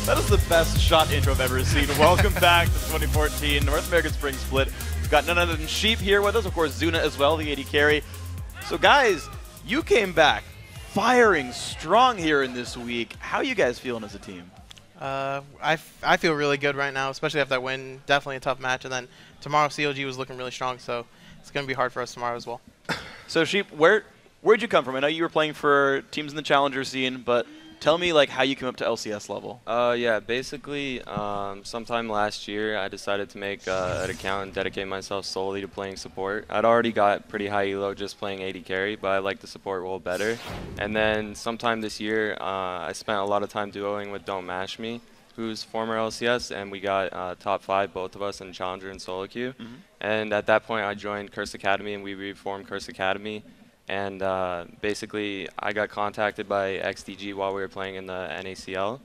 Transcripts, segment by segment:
That is the best shot intro I've ever seen. Welcome back to the 2014 North American Spring Split. We've got none other than Sheep here with us, of course, Zuna as well, the AD carry. So guys, you came back firing strong here in this week. How are you guys feeling as a team? I feel really good right now, especially after that win. Definitely a tough match. And then tomorrow CLG was looking really strong, so it's going to be hard for us tomorrow as well. So Sheep, where'd you come from? I know you were playing for teams in the Challenger scene, but tell me like how you came up to LCS level. Yeah, basically, sometime last year, I decided to make an account and dedicate myself solely to playing support. I'd already got pretty high elo just playing AD carry, but I like the support role better. And then sometime this year, I spent a lot of time duoing with Don't Mash Me, who's former LCS, and we got top 5, both of us, in Challenger and solo queue. And at that point, I joined Curse Academy, and we reformed Curse Academy. And basically, I got contacted by XDG while we were playing in the NACL,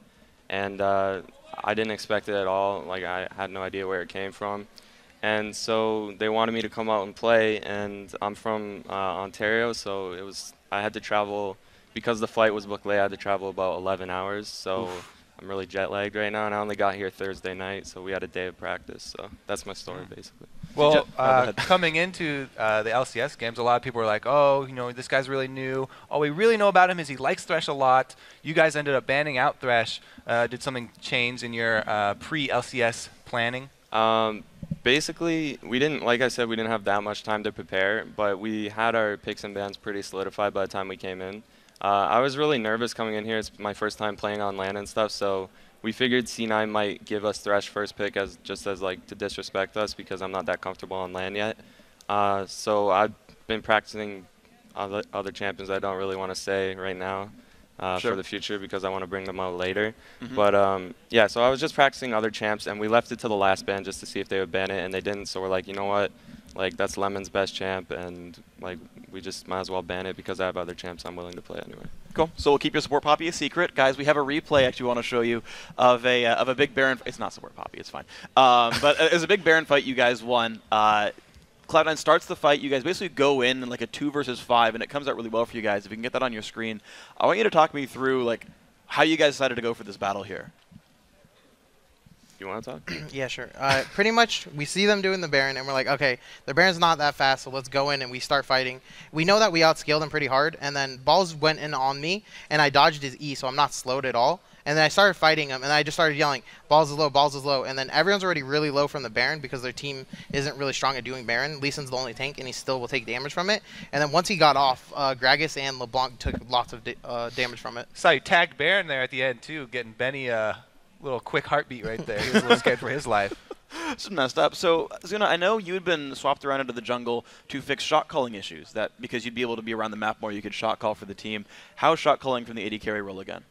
and I didn't expect it at all. Like, I had no idea where it came from. And so they wanted me to come out and play, and I'm from Ontario, so I had to travel, because the flight was booked late, I had to travel about 11 hours, so I'm really jet lagged right now, and I only got here Thursday night, so we had a day of practice, so that's my story, basically. Well, coming into the LCS games, a lot of people were like, oh, you know, this guy's really new. All we really know about him is he likes Thresh a lot. You guys ended up banning out Thresh. Did something change in your pre-LCS planning? Basically, we didn't, like I said, we didn't have that much time to prepare, but we had our picks and bans pretty solidified by the time we came in. I was really nervous coming in here. It's my first time playing on LAN and stuff, so we figured C9 might give us Thresh first pick just as like to disrespect us because I'm not that comfortable on LAN yet. So I've been practicing other champions I don't really want to say right now for the future because I want to bring them out later. But yeah, so I was just practicing other champs, and we left it to the last ban just to see if they would ban it, and they didn't. So we're like, you know what? Like, that's Lemon's best champ, and like we just might as well ban it because I have other champs I'm willing to play anyway. Cool. So we'll keep your support poppy a secret, guys. We have a replay actually we want to show you of a big Baron. It's not support poppy. It's fine. But it was a big Baron fight you guys won. Cloud9 starts the fight. You guys basically go in like a 2 versus 5, and it comes out really well for you guys. If you can get that on your screen, I want you to talk me through like how you guys decided to go for this battle here. You want to talk? Yeah, sure. Pretty much, we see them doing the Baron, and we're like, okay, the Baron's not that fast, so let's go in and we start fighting. We know that we outscaled him pretty hard, and then Balls went in on me, and I dodged his E, so I'm not slowed at all. And then I started fighting him, and I just started yelling, Balls is low, Balls is low. And then everyone's already really low from the Baron because their team isn't really strong at doing Baron. Lee Sin's the only tank, and he still will take damage from it. And then once he got off, Gragas and LeBlanc took lots of damage from it. Saw you tagged Baron there at the end, too, getting Benny little quick heartbeat right there. He was a little scared for his life. It's messed up. So, Zuna, I know you had been swapped around into the jungle to fix shot calling issues. That because you'd be able to be around the map more, you could shot call for the team. How's shot calling from the AD carry role again?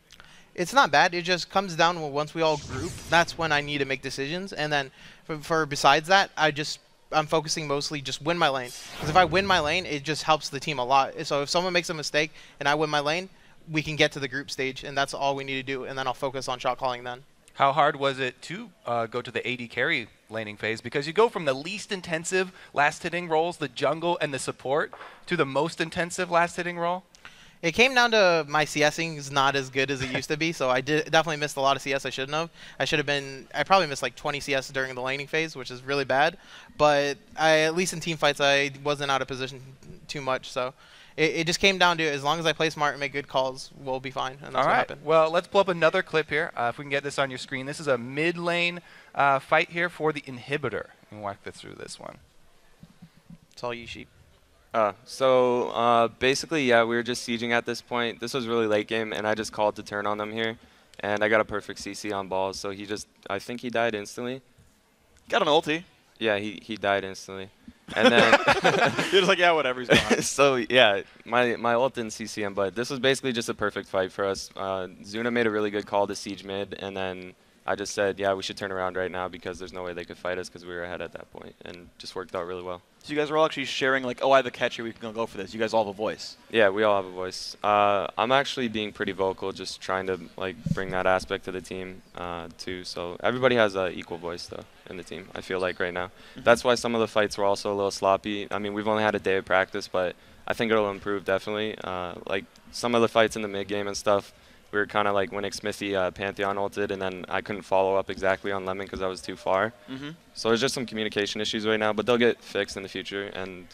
It's not bad. It just comes down to once we all group, that's when I need to make decisions. And then for besides that, I'm focusing mostly just win my lane. Because if I win my lane, it just helps the team a lot. So if someone makes a mistake and I win my lane, we can get to the group stage, and that's all we need to do. And then I'll focus on shot calling then. How hard was it to go to the AD carry laning phase? Because you go from the least intensive last hitting roles, the jungle and the support, to the most intensive last hitting role? It came down to my CSing is not as good as it used to be, so I definitely missed a lot of CS I shouldn't have. I probably missed like 20 CS during the laning phase, which is really bad. But at least in team fights, I wasn't out of position too much, so it just came down to as long as I play smart and make good calls, we'll be fine, and that's what happened. Well, let's pull up another clip here. If we can get this on your screen. This is a mid lane fight here for the inhibitor. We'll walk through this one. It's all you, Sheep. So basically, yeah, we were just sieging at this point. This was really late game, and I just called to turn on them here, and I got a perfect CC on Balls. So I think he died instantly. Got an ulti. Yeah, he died instantly. And then you're just like, yeah, whatever, he's gone. So yeah, my ult didn't CC him, but this was basically just a perfect fight for us. Zuna made a really good call to siege mid, and then I just said, yeah, we should turn around right now because there's no way they could fight us because we were ahead at that point, and just worked out really well. So you guys are all actually sharing like, oh, I have a catch here, we can go for this. You guys all have a voice. Yeah, we all have a voice. I'm actually being pretty vocal, just trying to like bring that aspect to the team too. So everybody has an equal voice though in the team, I feel like right now. That's why some of the fights were also a little sloppy. I mean, we've only had a day of practice, but I think it'll improve definitely. Like some of the fights in the mid game and stuff, we were kind of like when Xmithy Pantheon ulted, and then I couldn't follow up exactly on Lemon because I was too far. So there's just some communication issues right now, but they'll get fixed in the future, and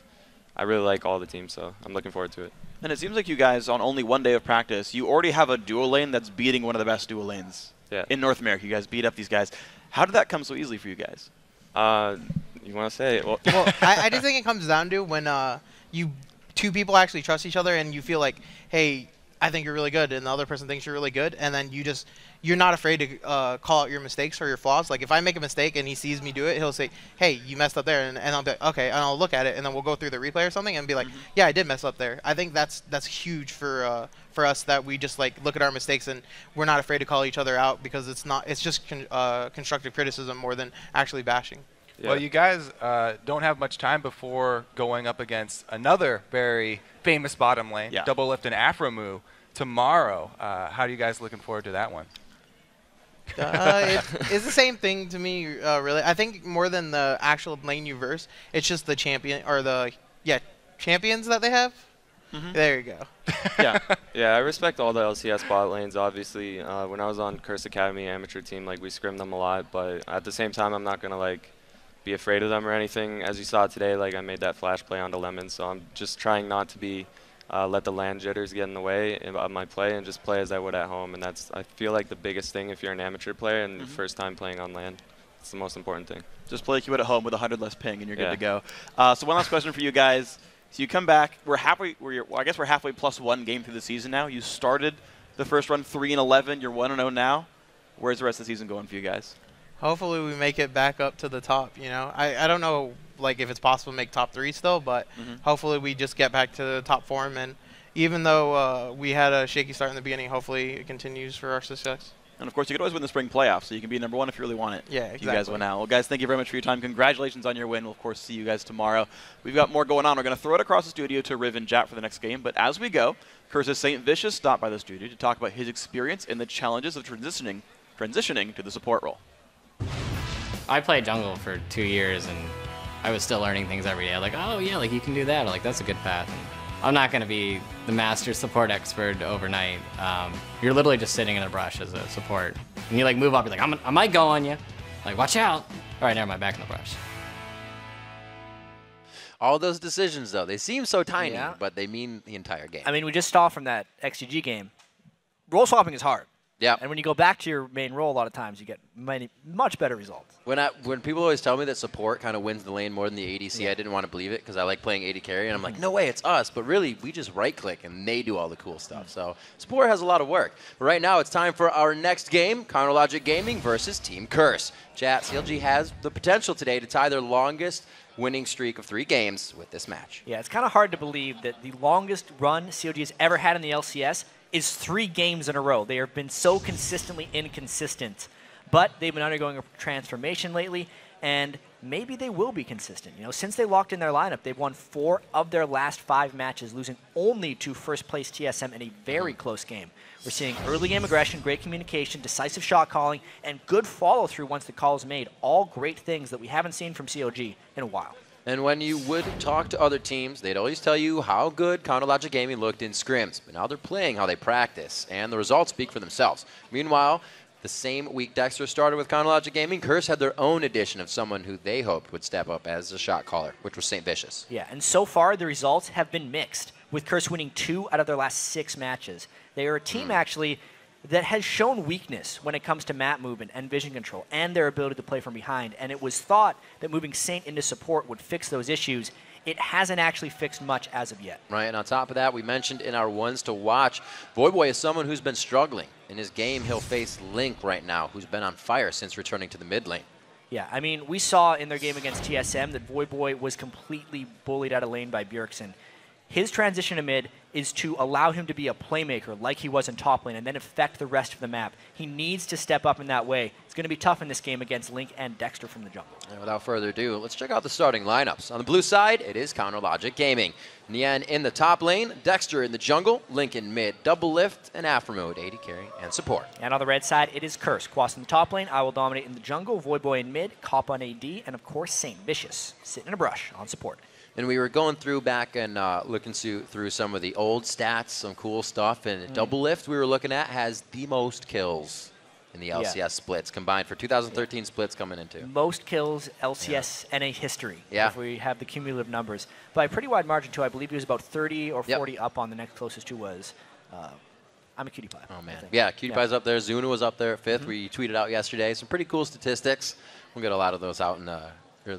I really like all the teams, so I'm looking forward to it. And it seems like you guys, on only one day of practice, you already have a dual lane that's beating one of the best dual lanes in North America. You guys beat up these guys. How did that come so easily for you guys? You want to say it? Well, I just think it comes down to when two people actually trust each other and you feel like, hey, I think you're really good, and the other person thinks you're really good, and then you're not afraid to call out your mistakes or your flaws. Like if I make a mistake and he sees me do it, he'll say, hey, you messed up there, and I'll be like, okay, and I'll look at it, and then we'll go through the replay or something and be like, yeah, I did mess up there. I think that's huge for us, that we just like look at our mistakes and we're not afraid to call each other out, because it's just constructive criticism more than actually bashing. Yeah. Well, you guys don't have much time before going up against another very famous bottom lane, Double Lift and Afromu, tomorrow. How are you guys looking forward to that one? It's the same thing to me, really. I think more than the actual lane you verse, it's just the champion or the champions that they have. There you go. Yeah, I respect all the LCS bot lanes. Obviously, when I was on Curse Academy amateur team, like we scrimmed them a lot, but at the same time, I'm not gonna like be afraid of them or anything. As you saw today, like I made that flash play onto Lemon, so I'm just trying not to be let the land jitters get in the way of my play and just play as I would at home. And that's, I feel like, the biggest thing if you're an amateur player and your first time playing on land. It's the most important thing. Just play like you would at home with 100 less ping and you're good to go. So one last question for you guys. So you come back. I guess we're halfway plus one game through the season now. You started the first run 3-11. You're 1-0 now. Where's the rest of the season going for you guys? Hopefully we make it back up to the top. You know, I don't know like if it's possible to make top 3 still, but hopefully we just get back to the top form. And even though we had a shaky start in the beginning, hopefully it continues for our success. And, of course, you could always win the spring playoffs, so you can be number 1 if you really want it. Yeah, exactly. If you guys win out. Well, guys, thank you very much for your time. Congratulations on your win. We'll, of course, see you guys tomorrow. We've got more going on. We're going to throw it across the studio to Riv and Jat for the next game. But as we go, Curse's St. Vicious stopped by the studio to talk about his experience and the challenges of transitioning to the support role. I played jungle for 2 years, and I was still learning things every day. Like, oh, yeah, like you can do that. Or, like, that's a good path. And I'm not going to be the master support expert overnight. You're literally just sitting in a brush as a support. And you like move up, you're like, I might go on you. Like, watch out. All right, never mind, back in the brush. All those decisions, though, they seem so tiny, but they mean the entire game. I mean, we just saw from that XGG game, role swapping is hard. Yeah. And when you go back to your main role, a lot of times you get much better results. When people always tell me that support kind of wins the lane more than the ADC, I didn't want to believe it because I like playing AD carry, and I'm like, no way, it's us. But really, we just right-click, and they do all the cool stuff. So support has a lot of work. But right now, it's time for our next game, Counterlogic Gaming versus Team Curse. Chat, CLG has the potential today to tie their longest winning streak of 3 games with this match. Yeah, it's kind of hard to believe that the longest run CLG has ever had in the LCS is 3 games in a row. They have been so consistently inconsistent, but they've been undergoing a transformation lately, and maybe they will be consistent. You know, since they locked in their lineup, they've won 4 of their last 5 matches, losing only to first-place TSM in a very close game. We're seeing early game aggression, great communication, decisive shot calling, and good follow-through once the call is made. All great things that we haven't seen from CLG in a while. And when you would talk to other teams, they'd always tell you how good Counterlogic Gaming looked in scrims. But now they're playing how they practice, and the results speak for themselves. Meanwhile, the same week Dexter started with Counterlogic Gaming, Curse had their own addition of someone who they hoped would step up as a shot caller, which was St. Vicious. Yeah, and so far the results have been mixed, with Curse winning 2 out of their last 6 matches. They are a team, actually, that has shown weakness when it comes to map movement and vision control and their ability to play from behind. And it was thought that moving Saint into support would fix those issues. It hasn't actually fixed much as of yet. Right, and on top of that, we mentioned in our ones to watch, Voyboy is someone who's been struggling. In his game, he'll face Link right now, who's been on fire since returning to the mid lane. Yeah, I mean, we saw in their game against TSM that Voyboy was completely bullied out of lane by Bjergsen. His transition to mid is to allow him to be a playmaker like he was in top lane and then affect the rest of the map. He needs to step up in that way. It's going to be tough in this game against Link and Dexter from the jungle. And without further ado, let's check out the starting lineups. On the blue side, it is Counterlogic Gaming. Nian in the top lane, Dexter in the jungle, Link in mid, Double Lift, and Afromu at AD carry and support. And on the red side, it is Curse. Quas in the top lane, I will dominate in the jungle, Voyboy in mid, Cop on AD, and of course St. Vicious, sitting in a brush on support. And we were going through back and looking through some of the old stats, some cool stuff. And Double Lift we were looking at has the most kills in the LCS splits combined for 2013 splits coming into. Most kills LCS NA history, Yeah. if we have the cumulative numbers. By a pretty wide margin, too. I believe he was about 30 or 40 up on the next closest to was I'm a Cutie Pie. Oh, man. Yeah, Cutie Pie's up there. Zuna was up there at 5th. We tweeted out yesterday. Some pretty cool statistics. We'll get a lot of those out in the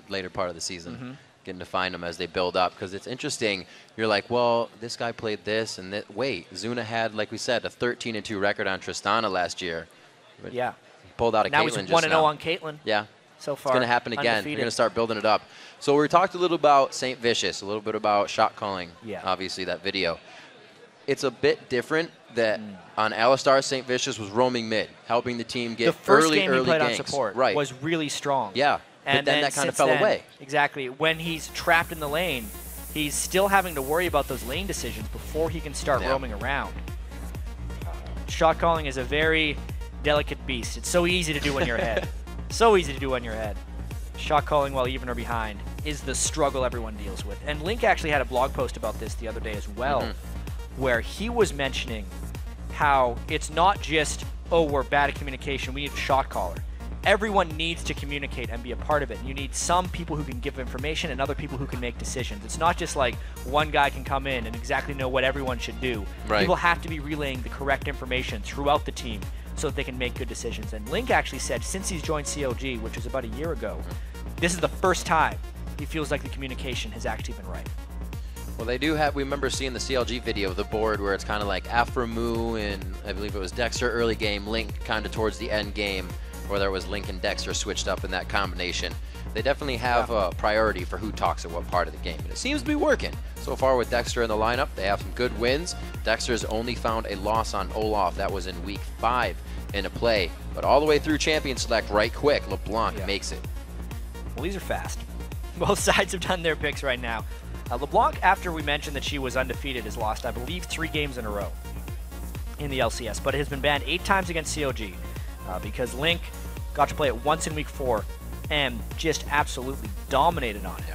later part of the season. Getting to find them as they build up, because it's interesting. You're like, well, this guy played this, and wait, Zuna had, like we said, a 13-2 record on Tristana last year. But pulled out a now Caitlyn he's just 1-0 now. on Caitlyn. Yeah. So far. It's going to happen again. Undefeated. You're going to start building it up. So we talked a little about St. Vicious, a little bit about shot calling, obviously, that video. It's a bit different that on Alistar, St. Vicious was roaming mid, helping the team get the first early game he played ganks. on support Right. was really strong. Yeah. And but then that kind of since fell away. Exactly. When he's trapped in the lane, he's still having to worry about those lane decisions before he can start roaming around. Shot calling is a very delicate beast. It's so easy to do in your head. So easy to do in your head. Shot calling while even or behind is the struggle everyone deals with. And Link actually had a blog post about this the other day as well, where he was mentioning how it's not just, oh, we're bad at communication, we need a shot caller. Everyone needs to communicate and be a part of it. You need some people who can give information and other people who can make decisions. It's not just like one guy can come in and exactly know what everyone should do. Right. People have to be relaying the correct information throughout the team so that they can make good decisions. And Link actually said since he's joined CLG, which was about a year ago, this is the first time he feels like the communication has actually been right. Well, they do have, we remember seeing the CLG video of the board where it's kind of like Aframu and I believe it was Dexter early game, Link kind of towards the end game, or there was Link and Dexter switched up in that combination. They definitely have a priority for who talks at what part of the game, and it seems to be working. So far with Dexter in the lineup, they have some good wins. Dexter's only found a loss on Olaf. That was in week 5 in a play, but all the way through Champion Select right quick, LeBlanc makes it. Well, these are fast. Both sides have done their picks right now. LeBlanc, after we mentioned that she was undefeated, has lost, I believe, 3 games in a row in the LCS, but it has been banned 8 times against CLG because Link got to play it once in week 4 and just absolutely dominated on it.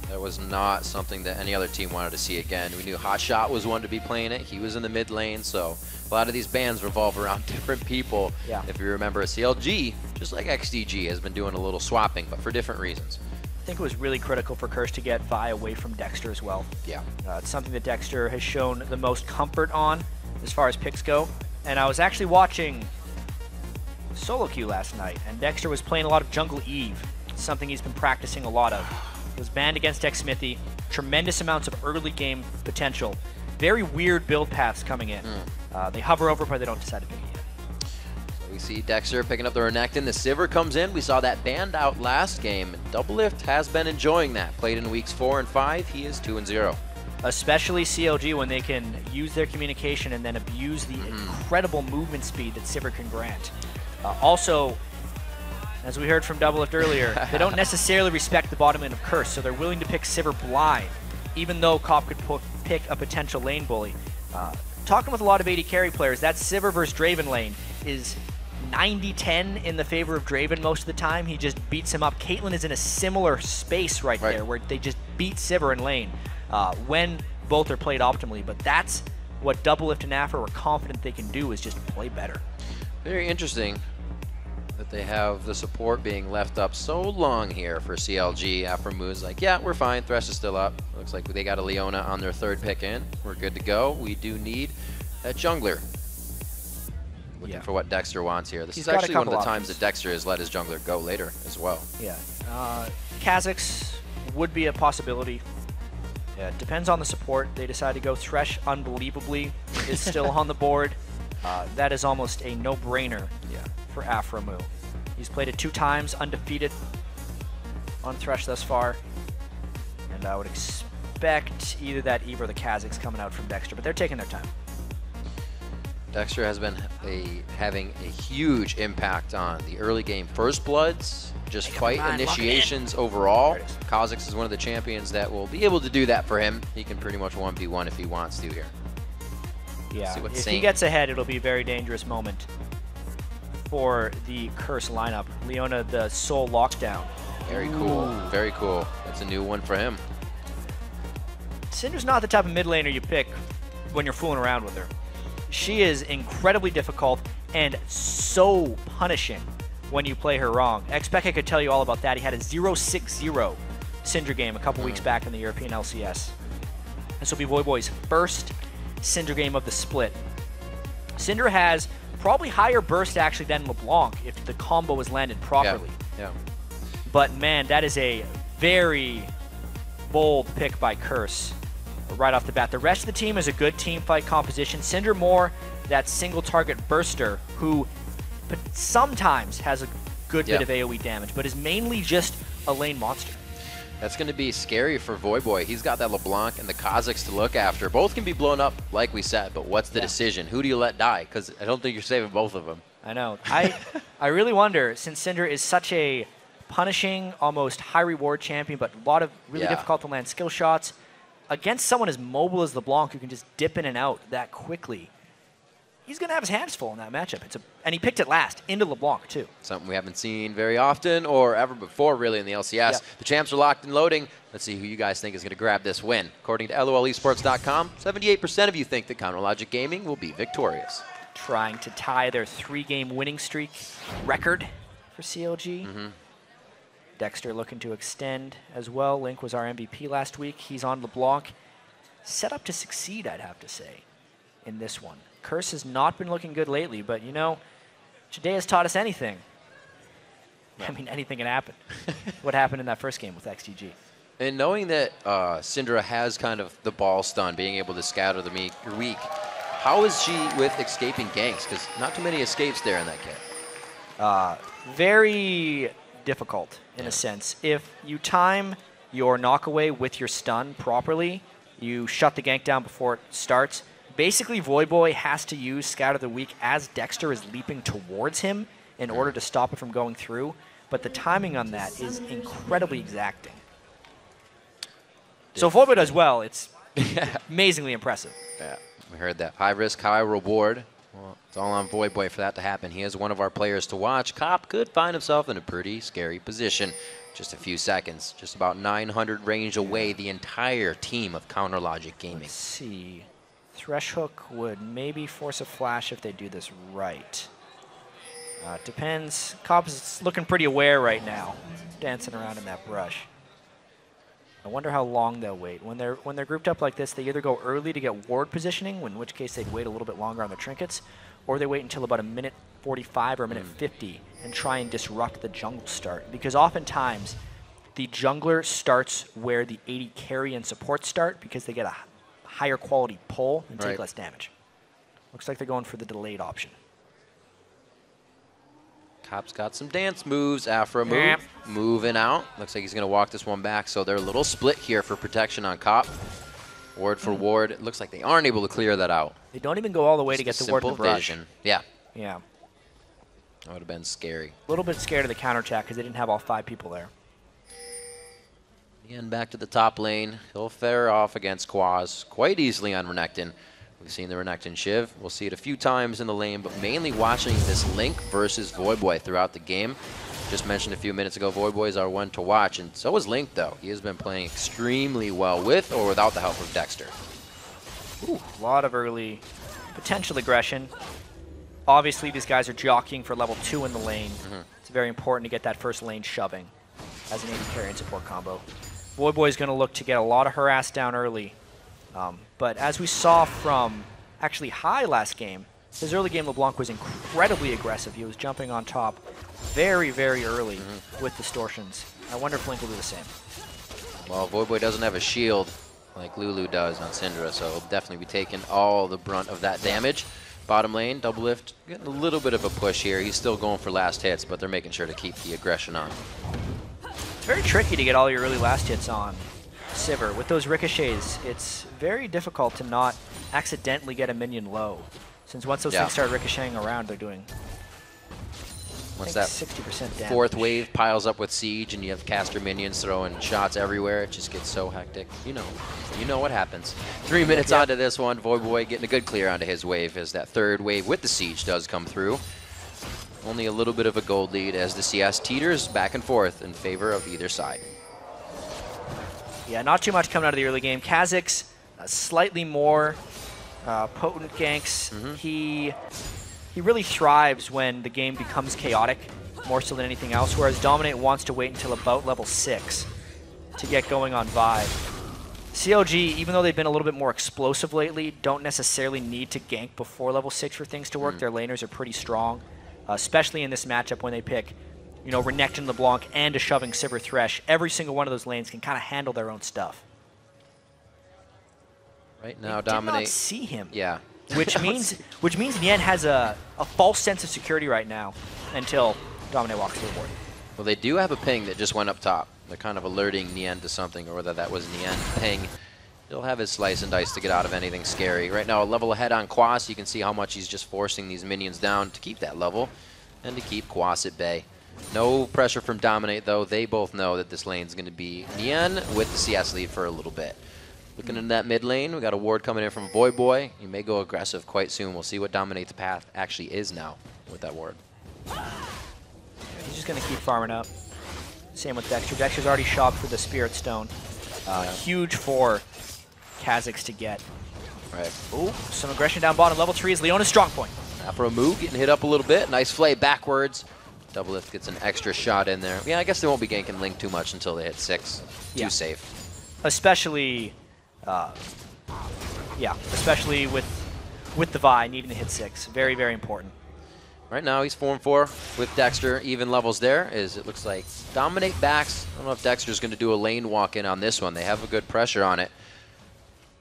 That was not something that any other team wanted to see again. We knew Hotshot was one to be playing it. He was in the mid lane, so a lot of these bans revolve around different people. If you remember, CLG, just like XDG, has been doing a little swapping, but for different reasons. I think it was really critical for Curse to get Vi away from Dexter as well. It's something that Dexter has shown the most comfort on as far as picks go. And I was actually watching solo queue last night, and Dexter was playing a lot of Jungle Eve, something he's been practicing a lot of. Was banned against Xmithy, tremendous amounts of early game potential. Very weird build paths coming in. They hover over, but they don't decide to pick it yet. So we see Dexter picking up the Renekton. The Sivir comes in. We saw that banned out last game. Double Lift has been enjoying that. Played in weeks 4 and 5. He is 2-0. Especially CLG when they can use their communication and then abuse the incredible movement speed that Sivir can grant. Also, as we heard from Double Lift earlier, they don't necessarily respect the bottom end of Curse, so they're willing to pick Sivir blind, even though Cop could pick a potential lane bully. Talking with a lot of AD carry players, that Sivir versus Draven lane is 90-10 in the favor of Draven most of the time. He just beats him up. Caitlyn is in a similar space right there where they just beat Sivir in lane when both are played optimally, but that's what Double Lift and Afro are confident they can do, is just play better. Very interesting that they have the support being left up so long here for CLG. Aframu's like, yeah, we're fine. Thresh is still up. Looks like they got a Leona on their 3rd pick in. We're good to go. We do need that jungler. Looking for what Dexter wants here. This is actually one of the times that Dexter has let his jungler go later as well. Kha'Zix would be a possibility. It depends on the support. They decide to go Thresh, unbelievably, is still on the board. That is almost a no-brainer for Aframu. He's played it 2 times, undefeated on Thresh thus far. And I would expect either that Eve or the Kha'Zix coming out from Dexter, but they're taking their time. Dexter has been having a huge impact on the early game First Bloods, just fight initiations overall. Kha'Zix is one of the champions that will be able to do that for him. He can pretty much 1v1 if he wants to here. If he gets ahead, it'll be a very dangerous moment for the Curse lineup. Leona, the Soul Lockdown. Very cool. Very cool. That's a new one for him. Cinder's not the type of mid laner you pick when you're fooling around with her. She is incredibly difficult and so punishing when you play her wrong. Xpeka could tell you all about that. He had a 0-6-0 Syndra game a couple weeks back in the European LCS. This will be Voyboy's first Syndra game of the split. Syndra has probably higher burst actually than LeBlanc if the combo was landed properly. Yeah. But man, that is a very bold pick by Curse right off the bat. The rest of the team is a good team fight composition. Syndra more that single target burster who sometimes has a good bit of AoE damage, but is mainly just a lane monster. That's going to be scary for Voyboy. He's got that LeBlanc and the Kazakhs to look after. Both can be blown up, like we said, but what's the decision? Who do you let die? Because I don't think you're saving both of them. I know. I really wonder, since Syndra is such a punishing, almost high-reward champion, but a lot of really difficult to land skill shots, against someone as mobile as LeBlanc who can just dip in and out that quickly, he's going to have his hands full in that matchup. And he picked it last, into LeBlanc, too. Something we haven't seen very often or ever before, really, in the LCS. Yep. The champs are locked and loading. Let's see who you guys think is going to grab this win. According to LOLesports.com, 78% of you think that CounterLogic Gaming will be victorious. Trying to tie their 3-game winning streak record for CLG. Dexter looking to extend as well. Link was our MVP last week. He's on LeBlanc. Set up to succeed, I'd have to say, in this one. Curse has not been looking good lately, but you know, today has taught us anything. I mean, anything can happen. What happened in that first game with XTG? And knowing that Syndra has kind of the ball stun, being able to scatter the weak, how is she with escaping ganks? Because not too many escapes there in that kit. Very difficult in a sense. If you time your knockaway with your stun properly, you shut the gank down before it starts. Basically, Voyboy has to use Scatter the Weak as Dexter is leaping towards him in order to stop it from going through. But the timing on that is incredibly exacting. So if Voyboy does well, it's amazingly impressive. Yeah, we heard that. High risk, high reward. Well, it's all on Voyboy for that to happen. He is one of our players to watch. Cop could find himself in a pretty scary position. Just a few seconds. Just about 900 range away, the entire team of CounterLogic Gaming. Let's see. Thresh Hook would maybe force a flash if they do this right. Depends. Cop is looking pretty aware right now, dancing around in that brush. I wonder how long they'll wait. When they're grouped up like this, they either go early to get ward positioning, in which case they'd wait a little bit longer on their trinkets, or they wait until about a minute 45 or a minute 50 and try and disrupt the jungle start. Because oftentimes, the jungler starts where the AD carry and support start because they get a higher quality pull and take less damage. Looks like they're going for the delayed option. Cop's got some dance moves. Afro move. Moving out. Looks like he's going to walk this one back. So they're a little split here for protection on Cop. Ward for ward. It looks like they aren't able to clear that out. They don't even go all the way to get Just the ward in the brush. vision. Yeah. Yeah. That would have been scary. A little bit scared of the counterattack because they didn't have all 5 people there. Again, back to the top lane. He'll fare off against Quaz quite easily on Renekton. We've seen the Renekton Shiv. We'll see it a few times in the lane, but mainly watching this Link versus Voyboy throughout the game. Just mentioned a few minutes ago, Voyboy is our one to watch, and so is Link, though. He has been playing extremely well with or without the help of Dexter. Ooh, a lot of early potential aggression. Obviously, these guys are jockeying for level 2 in the lane. It's very important to get that first lane shoving as an AD carry and support combo. Voyboy is going to look to get a lot of harass down early. But as we saw from actually High last game, his early game LeBlanc was incredibly aggressive. He was jumping on top very, very early with distortions. I wonder if Link will do the same. Well, Voyboy doesn't have a shield like Lulu does on Syndra, so he'll definitely be taking all the brunt of that damage. Bottom lane, double lift, getting a little bit of a push here. He's still going for last hits, but they're making sure to keep the aggression on. It's very tricky to get all your early last hits on Sivir. With those ricochets, it's very difficult to not accidentally get a minion low. Since once those things start ricocheting around, they're doing once that 60% damage. Fourth wave piles up with Siege and you have caster minions throwing shots everywhere, it just gets so hectic. You know what happens. 3 minutes onto this one, Voyboy getting a good clear onto his wave as that third wave with the Siege does come through. Only a little bit of a gold lead as the CS teeters back and forth in favor of either side. Yeah, not too much coming out of the early game. Kha'Zix, slightly more potent ganks. He really thrives when the game becomes chaotic, more so than anything else, whereas Dominate wants to wait until about level 6 to get going on Vi. CLG, even though they've been a little bit more explosive lately, don't necessarily need to gank before level 6 for things to work. Their laners are pretty strong, especially in this matchup when they pick, you know, Renekton, LeBlanc, and a shoving Sivir Thresh. Every single one of those lanes can kind of handle their own stuff. Right now, Did Dominate. not see him. Yeah. Which means Nien has a false sense of security right now until Dominate walks to the board. Well, they do have a ping that just went up top. They're kind of alerting Nien to something, or whether that was Nien ping. He'll have his slice and dice to get out of anything scary. Right now, a level ahead on Quas. You can see how much he's just forcing these minions down to keep that level and to keep Quas at bay. No pressure from Dominate, though. They both know that this lane's going to be Nien with the CS lead for a little bit. Looking in that mid lane, we got a ward coming in from Boy. He may go aggressive quite soon. We'll see what Dominate's path actually is now with that ward. He's just going to keep farming up. Same with Dexter. Dexter's already shopped for the Spirit Stone. Huge for Kha'Zix to get. Right. Ooh, some aggression down bottom. Level 3 is Leona's strong point. Afro move, getting hit up a little bit. Nice flay backwards. Doublelift gets an extra shot in there. Yeah, I guess they won't be ganking Link too much until they hit 6. Too safe. Especially, especially with the Vi needing to hit 6. Very, very important. Right now, he's 4-4 with Dexter. Even levels there is, it looks like, Dominate backs. I don't know if Dexter's going to do a lane walk in on this one. They have a good pressure on it.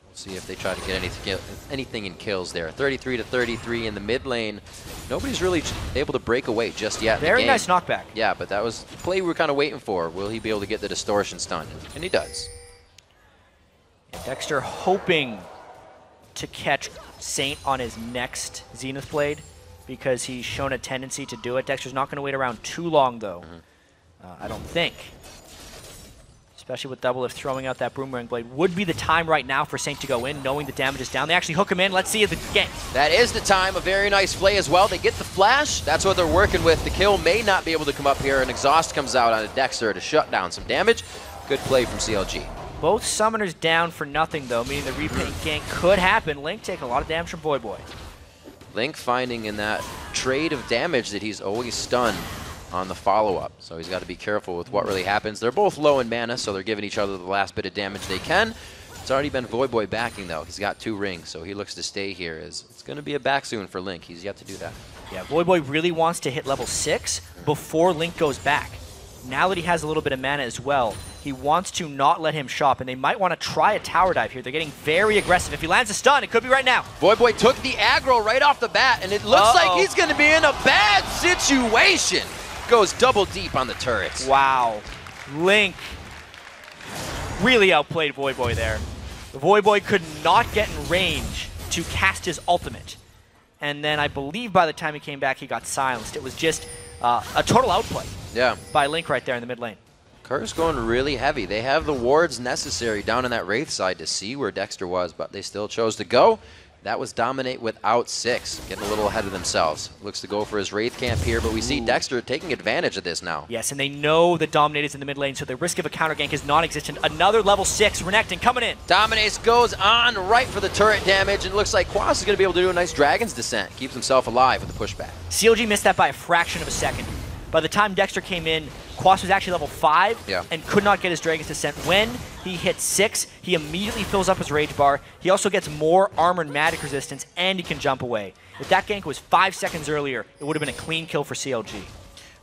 We'll see if they try to get anything in kills there. 33-33 in the mid lane. Nobody's really able to break away just yet. Very nice knockback. Yeah, but that was the play we were kind of waiting for. Will he be able to get the distortion stun? And he does. Dexter hoping to catch Saint on his next Zenith Blade, because he's shown a tendency to do it. Dexter's not going to wait around too long, though. I don't think. Especially with Doublelift throwing out that Boomerang Blade. Would be the time right now for Saint to go in, knowing the damage is down. They actually hook him in. Let's see the game. That is the time. A very nice play as well. They get the flash. That's what they're working with. The kill may not be able to come up here. An exhaust comes out on a Dexter to shut down some damage. Good play from CLG. Both summoners down for nothing, though, meaning the repaint gank could happen. Link taking a lot of damage from Boy. Link finding in that trade of damage that he's always stunned on the follow-up. So he's got to be careful with what really happens. They're both low in mana, so they're giving each other the last bit of damage they can. It's already been Boy backing, though. He's got 2 rings, so he looks to stay here. It's going to be a back soon for Link. He's yet to do that. Yeah, Boy really wants to hit level 6 before Link goes back. Now that he has a little bit of mana as well, he wants to not let him shop, and they might want to try a tower dive here. They're getting very aggressive. If he lands a stun, it could be right now. Boy took the aggro right off the bat, and it looks like he's going to be in a bad situation. Goes double deep on the turrets. Wow. Link really outplayed Boy there. Boy could not get in range to cast his ultimate. And then I believe by the time he came back, he got silenced. It was just a total outplay by Link right there in the mid lane. Kerr's going really heavy. They have the wards necessary down on that Wraith side to see where Dexter was, but they still chose to go. That was Dominate without 6, getting a little ahead of themselves. Looks to go for his Wraith camp here, but we see Dexter taking advantage of this now. Yes, and they know that Dominate is in the mid lane, so the risk of a counter gank is non-existent. Another level 6, Renekton coming in. Dominate goes on right for the turret damage, and it looks like Quas is going to be able to do a nice Dragon's Descent. Keeps himself alive with the pushback. CLG missed that by a fraction of a second. By the time Dexter came in, Quas was actually level 5 and could not get his Dragon's Descent. When he hits 6, he immediately fills up his Rage Bar. He also gets more armored magic resistance, and he can jump away. If that gank was 5 seconds earlier, it would have been a clean kill for CLG.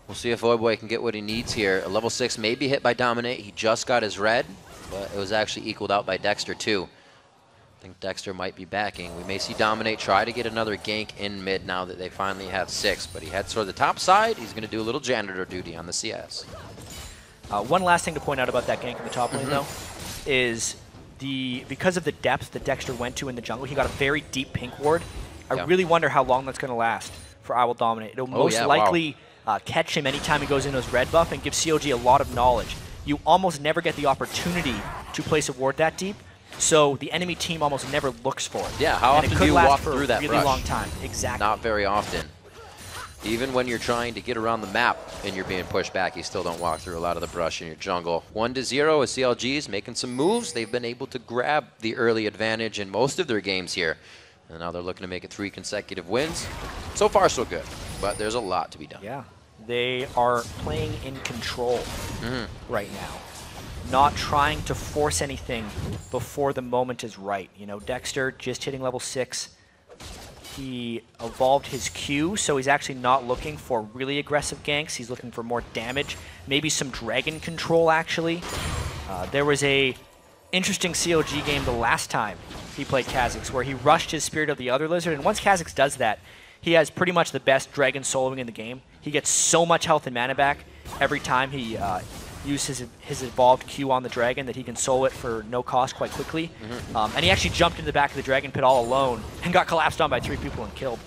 We'll see if Boy can get what he needs here. A level 6 may be hit by Dominate. He just got his red, but it was actually equaled out by Dexter too. I think Dexter might be backing. We may see Dominate try to get another gank in mid now that they finally have 6, but he heads toward the top side. He's going to do a little janitor duty on the CS. One last thing to point out about that gank in the top lane, though, is because of the depth that Dexter went to in the jungle, he got a very deep pink ward. I really wonder how long that's going to last for I Will Dominate. It'll most likely catch him anytime he goes into his red buff and give CLG a lot of knowledge. You almost never get the opportunity to place a ward that deep, so the enemy team almost never looks for it. Yeah, how often do you walk through that brush? Really long time. Exactly. Not very often. Even when you're trying to get around the map and you're being pushed back, you still don't walk through a lot of the brush in your jungle. 1-0 as CLG's making some moves. They've been able to grab the early advantage in most of their games here. And now they're looking to make it 3 consecutive wins. So far, so good. But there's a lot to be done. Yeah. They are playing in control right now. Not trying to force anything before the moment is right. You know, Dexter just hitting level 6. He evolved his Q, so he's actually not looking for really aggressive ganks. He's looking for more damage, maybe some dragon control, actually. There was a interesting CLG game the last time he played Kha'Zix, where he rushed his Spirit of the Other Lizard, and once Kha'Zix does that, he has pretty much the best dragon soloing in the game. He gets so much health and mana back every time he uses his evolved Q on the dragon that he can solo it for no cost quite quickly. And he actually jumped into the back of the dragon pit all alone and got collapsed on by 3 people and killed.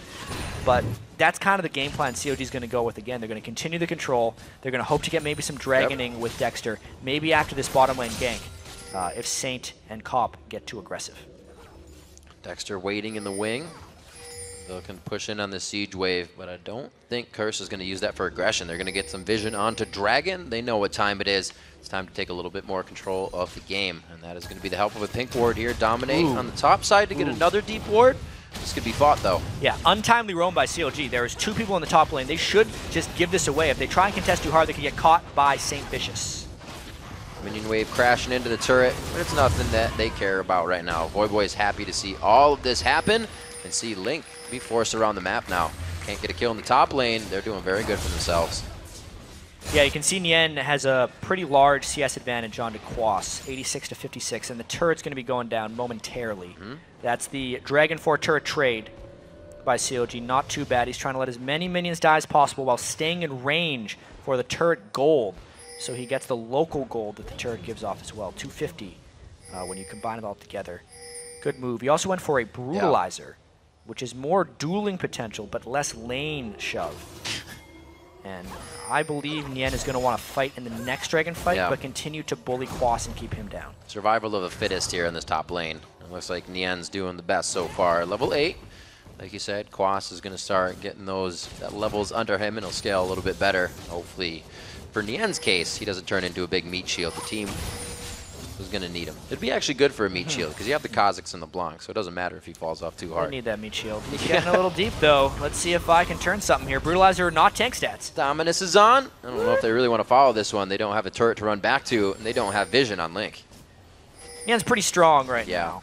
But that's kind of the game plan COG is going to go with again. They're going to continue the control. They're going to hope to get maybe some dragoning with Dexter, maybe after this bottom lane gank, if Saint and Cop get too aggressive. Dexter waiting in the wing. They can push in on the siege wave, but I don't think Curse is going to use that for aggression. They're going to get some vision onto Dragon. They know what time it is. It's time to take a little bit more control of the game, and that is going to be the help of a pink ward here. Dominate on the top side to get another deep ward. This could be fought, though. Yeah, untimely roam by CLG. There is 2 people in the top lane. They should just give this away. If they try and contest too hard, they could get caught by Saint Vicious. Minion wave crashing into the turret, but it's nothing that they care about right now. Voyboy is happy to see all of this happen and see Link be forced around the map now. Can't get a kill in the top lane. They're doing very good for themselves. Yeah, you can see Nien has a pretty large CS advantage onto Quas, 86 to 56, and the turret's going to be going down momentarily. That's the Dragon 4 turret trade by CLG. Not too bad. He's trying to let as many minions die as possible while staying in range for the turret gold. So he gets the local gold that the turret gives off as well, 250 when you combine it all together. Good move. He also went for a Brutalizer, which is more dueling potential but less lane shove. And I believe Nien is going to want to fight in the next dragon fight, but continue to bully Quas and keep him down. Survival of the fittest here in this top lane. It looks like Nien's doing the best so far. Level 8, like you said, Quas is going to start getting those levels under him, and he'll scale a little bit better. Hopefully, for Nien's case, he doesn't turn into a big meat shield. The team is going to need him. It'd be actually good for a meat shield, because you have the Kha'Zix and the Blanc, so it doesn't matter if he falls off too hard. I need that meat shield. He's getting a little deep, though. Let's see if I can turn something here. Brutalizer, not tank stats. Dominus is on. I don't know if they really want to follow this one. They don't have a turret to run back to, and they don't have vision on Link. Nien's pretty strong right now.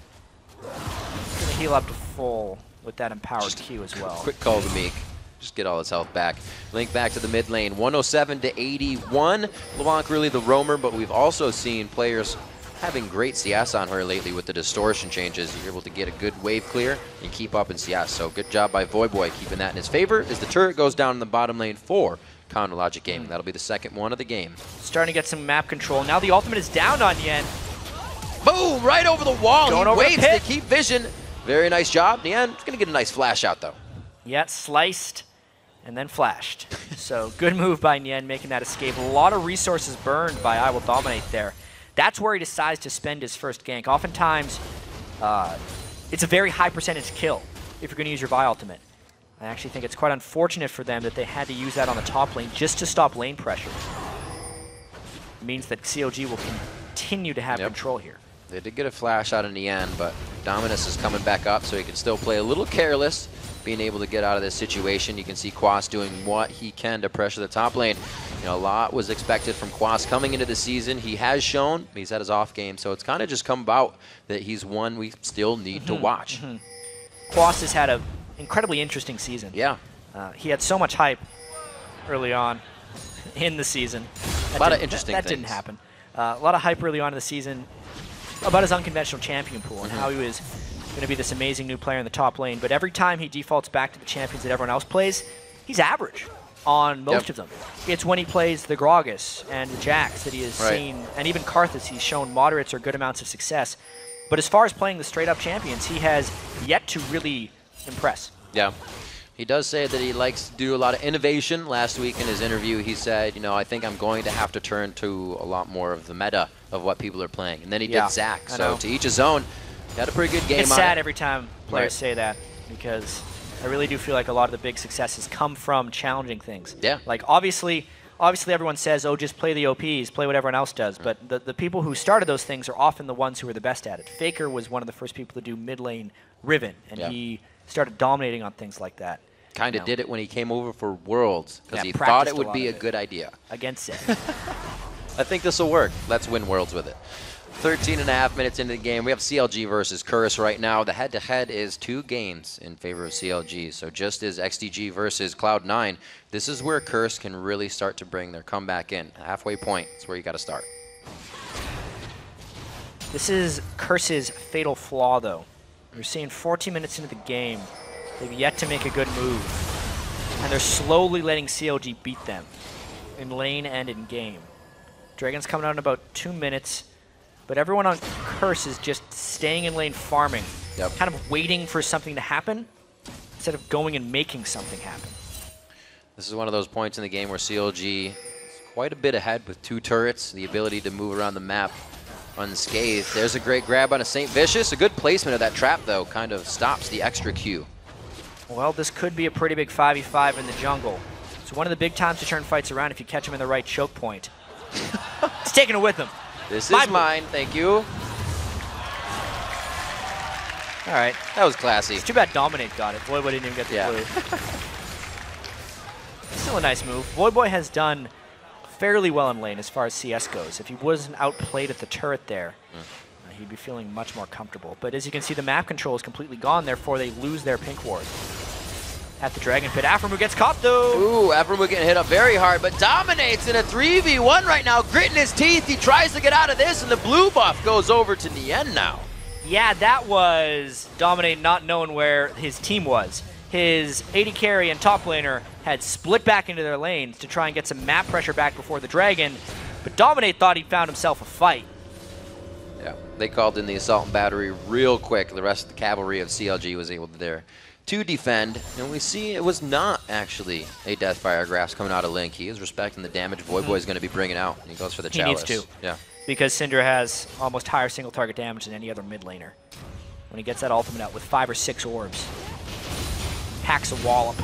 He's going to heal up to full with that empowered Q as well. Quick call to Meek. Just get all his health back. Link back to the mid lane. 107 to 81. LeBlanc really the roamer, but we've also seen players having great CS on her lately with the distortion changes. You're able to get a good wave clear and keep up in CS. So good job by Voyboy keeping that in his favor as the turret goes down in the bottom lane for Counter Logic Gaming. That'll be the second one of the game. Starting to get some map control. Now the ultimate is down on Nien. Boom! Right over the wall. Going he over waits the pit. to keep vision. Very nice job. Nien's going to get a nice flash out, though. Yeah, sliced and then flashed. So good move by Nien, making that escape. A lot of resources burned by I Will Dominate there. That's where he decides to spend his first gank. Oftentimes, it's a very high percentage kill if you're going to use your Vi ultimate. I actually think it's quite unfortunate for them that they had to use that on the top lane just to stop lane pressure. It means that CLG will continue to have control here. They did get a flash out in the end, but Dominus is coming back up, so he can still play a little careless, being able to get out of this situation. You can see Quas doing what he can to pressure the top lane. You know, a lot was expected from Quas coming into the season. He has shown he's had his off game, so it's kind of just come about that he's one we still need to watch. Quas has had an incredibly interesting season. Yeah. He had so much hype early on in the season. A lot of interesting things. That didn't happen. A lot of hype early on in the season about his unconventional champion pool and how he was going to be this amazing new player in the top lane. But every time he defaults back to the champions that everyone else plays, he's average on most of them. It's when he plays the Gragas and the Jax that he has seen, and even Karthus, he's shown moderates or good amounts of success. But as far as playing the straight-up champions, he has yet to really impress. Yeah. He does say that he likes to do a lot of innovation. Last week in his interview, he said, you know, I think I'm going to have to turn to a lot more of the meta of what people are playing. And then he did Zac. So to each his own. Got a pretty good game on it. It's sad every time players say that because I really do feel like a lot of the big successes come from challenging things. Yeah. Like, obviously everyone says, oh, just play the OPs, play what everyone else does. But the people who started those things are often the ones who are the best at it. Faker was one of the first people to do mid lane Riven, and he started dominating on things like that. Kind of did it when he came over for Worlds, because he thought practiced it would be a it good idea. against it. I think this will work. Let's win Worlds with it. 13.5 minutes into the game. We have CLG versus CRS right now. The head-to-head is 2 games in favor of CLG. So just as XDG versus Cloud9, this is where CRS can really start to bring their comeback in. Halfway point is where you got to start. This is CRS's fatal flaw, though. We're seeing 14 minutes into the game. They've yet to make a good move. And they're slowly letting CLG beat them in lane and in game. Dragon's coming out in about 2 minutes. But everyone on CRS is just staying in lane farming, kind of waiting for something to happen instead of going and making something happen. This is one of those points in the game where CLG is quite a bit ahead with 2 turrets, the ability to move around the map unscathed. There's a great grab on a St. Vicious. A good placement of that trap, though, kind of stops the extra Q. Well, this could be a pretty big 5v5 in the jungle. So one of the big times to turn fights around if you catch him in the right choke point. He's taking it with him. This is mine, thank you. All right. That was classy. It's too bad Dominate got it. Voyboy didn't even get the blue. Still a nice move. Voyboy has done fairly well in lane as far as CS goes. If he wasn't outplayed at the turret there, he'd be feeling much more comfortable. But as you can see, the map control is completely gone, therefore they lose their pink ward. At the Dragon Pit, Aframu gets caught though. Ooh, Aframu getting hit up very hard, but Dominate's in a 3v1 right now. Gritting his teeth, he tries to get out of this, and the blue buff goes over to Nien now. Yeah, that was Dominate not knowing where his team was. His AD carry and top laner had split back into their lanes to try and get some map pressure back before the Dragon, but Dominate thought he'd found himself a fight. Yeah, they called in the assault and battery real quick. The rest of the cavalry of CLG was able to defend, and we see it was not actually a Deathfire Grasp coming out of Link. He is respecting the damage Voyboy is going to be bringing out, and he goes for the Chalice. He needs to. Yeah. Because Syndra has almost higher single target damage than any other mid laner. When he gets that ultimate out with 5 or 6 orbs, packs a wallop.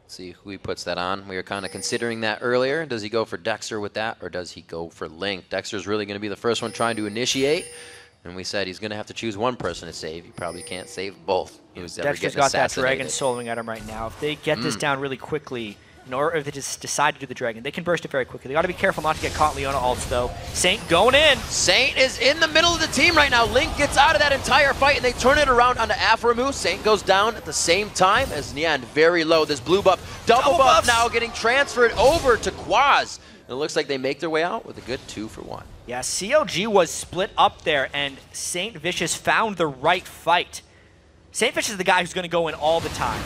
See who he puts that on. We were kind of considering that earlier. Does he go for Dexter with that, or does he go for Link? Dexter's really going to be the first one trying to initiate. And we said he's going to have to choose one person to save. He probably can't save both. Dexter's got that Dragon soloing at him right now. If they get this down really quickly, or if they just decide to do the Dragon, they can burst it very quickly. They got to be careful not to get caught Leona ults, though. Saint going in. Saint is in the middle of the team right now. Link gets out of that entire fight, and they turn it around onto Aframu. Saint goes down at the same time as Nyan, very low. This blue buff, double buff now getting transferred over to Quaz. It looks like they make their way out with a good 2 for 1. Yeah, CLG was split up there, and St. Vicious found the right fight. St. Vicious is the guy who's going to go in all the time.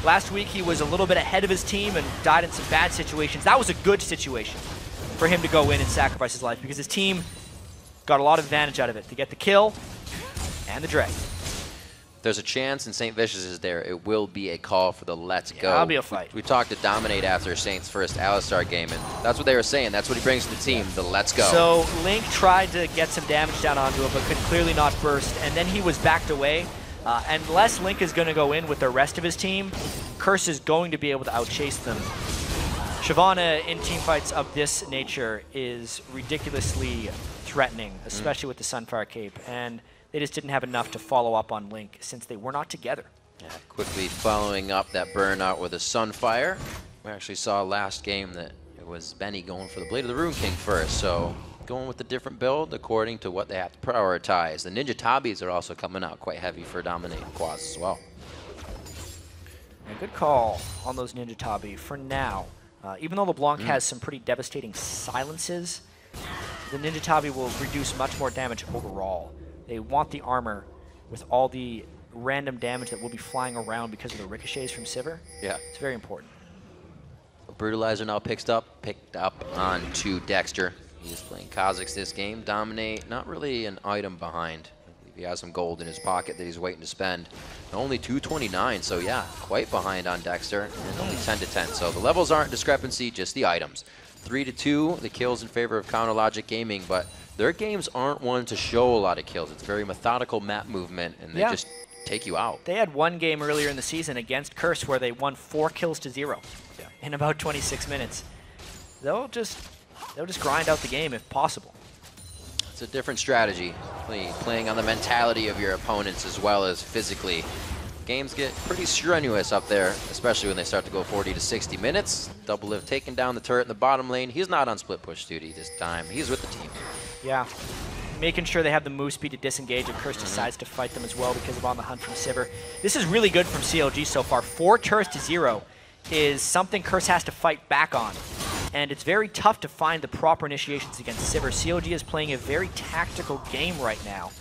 Last week, he was a little bit ahead of his team and died in some bad situations. That was a good situation for him to go in and sacrifice his life, because his team got a lot of advantage out of it to get the kill and the Dragon. There's a chance, and St. Vicious is there. It will be a call for the let's go. That'll be a fight. We talked to Dominate after Saint's first Alistar game, and that's what they were saying. That's what he brings to the team, the let's go. So Link tried to get some damage down onto him, but could clearly not burst, and then he was backed away. Unless Link is going to go in with the rest of his team, CRS is going to be able to outchase them. Shyvana in teamfights of this nature is ridiculously threatening, especially with the Sunfire Cape, and they just didn't have enough to follow up on Link since they were not together. Yeah, quickly following up that burnout with a Sunfire. We actually saw last game that it was Benny going for the Blade of the Rune King first, so going with a different build according to what they have to prioritize. The Ninja Tabis are also coming out quite heavy for Dominate and Quaz as well. Yeah, good call on those Ninja Tabi for now. Even though LeBlanc has some pretty devastating silences, the Ninja Tabi will reduce much more damage overall. They want the armor with all the random damage that will be flying around because of the ricochets from Sivir. Yeah. It's very important. Brutalizer now picked up onto Dexter. He's playing Kha'Zix this game. Dominate, not really an item behind. I believe he has some gold in his pocket that he's waiting to spend. Only 229, so yeah, quite behind on Dexter, and only 10 to 10. So the levels aren't discrepancy, just the items. 3 to 2, the kills in favor of Counter Logic Gaming, but their games aren't one to show a lot of kills. It's very methodical map movement, and they just take you out. They had one game earlier in the season against Curse where they won 4 kills to 0 in about 26 minutes. They'll just grind out the game if possible. It's a different strategy, playing on the mentality of your opponents as well as physically. Games get pretty strenuous up there, especially when they start to go 40 to 60 minutes. Doublelift taking down the turret in the bottom lane. He's not on split push duty this time. He's with the team. Yeah. Making sure they have the move speed to disengage, and Curse decides to fight them as well because of on the hunt from Sivir. This is really good from CLG so far. 4 turrets to 0 is something Curse has to fight back on. And it's very tough to find the proper initiations against Sivir. CLG is playing a very tactical game right now.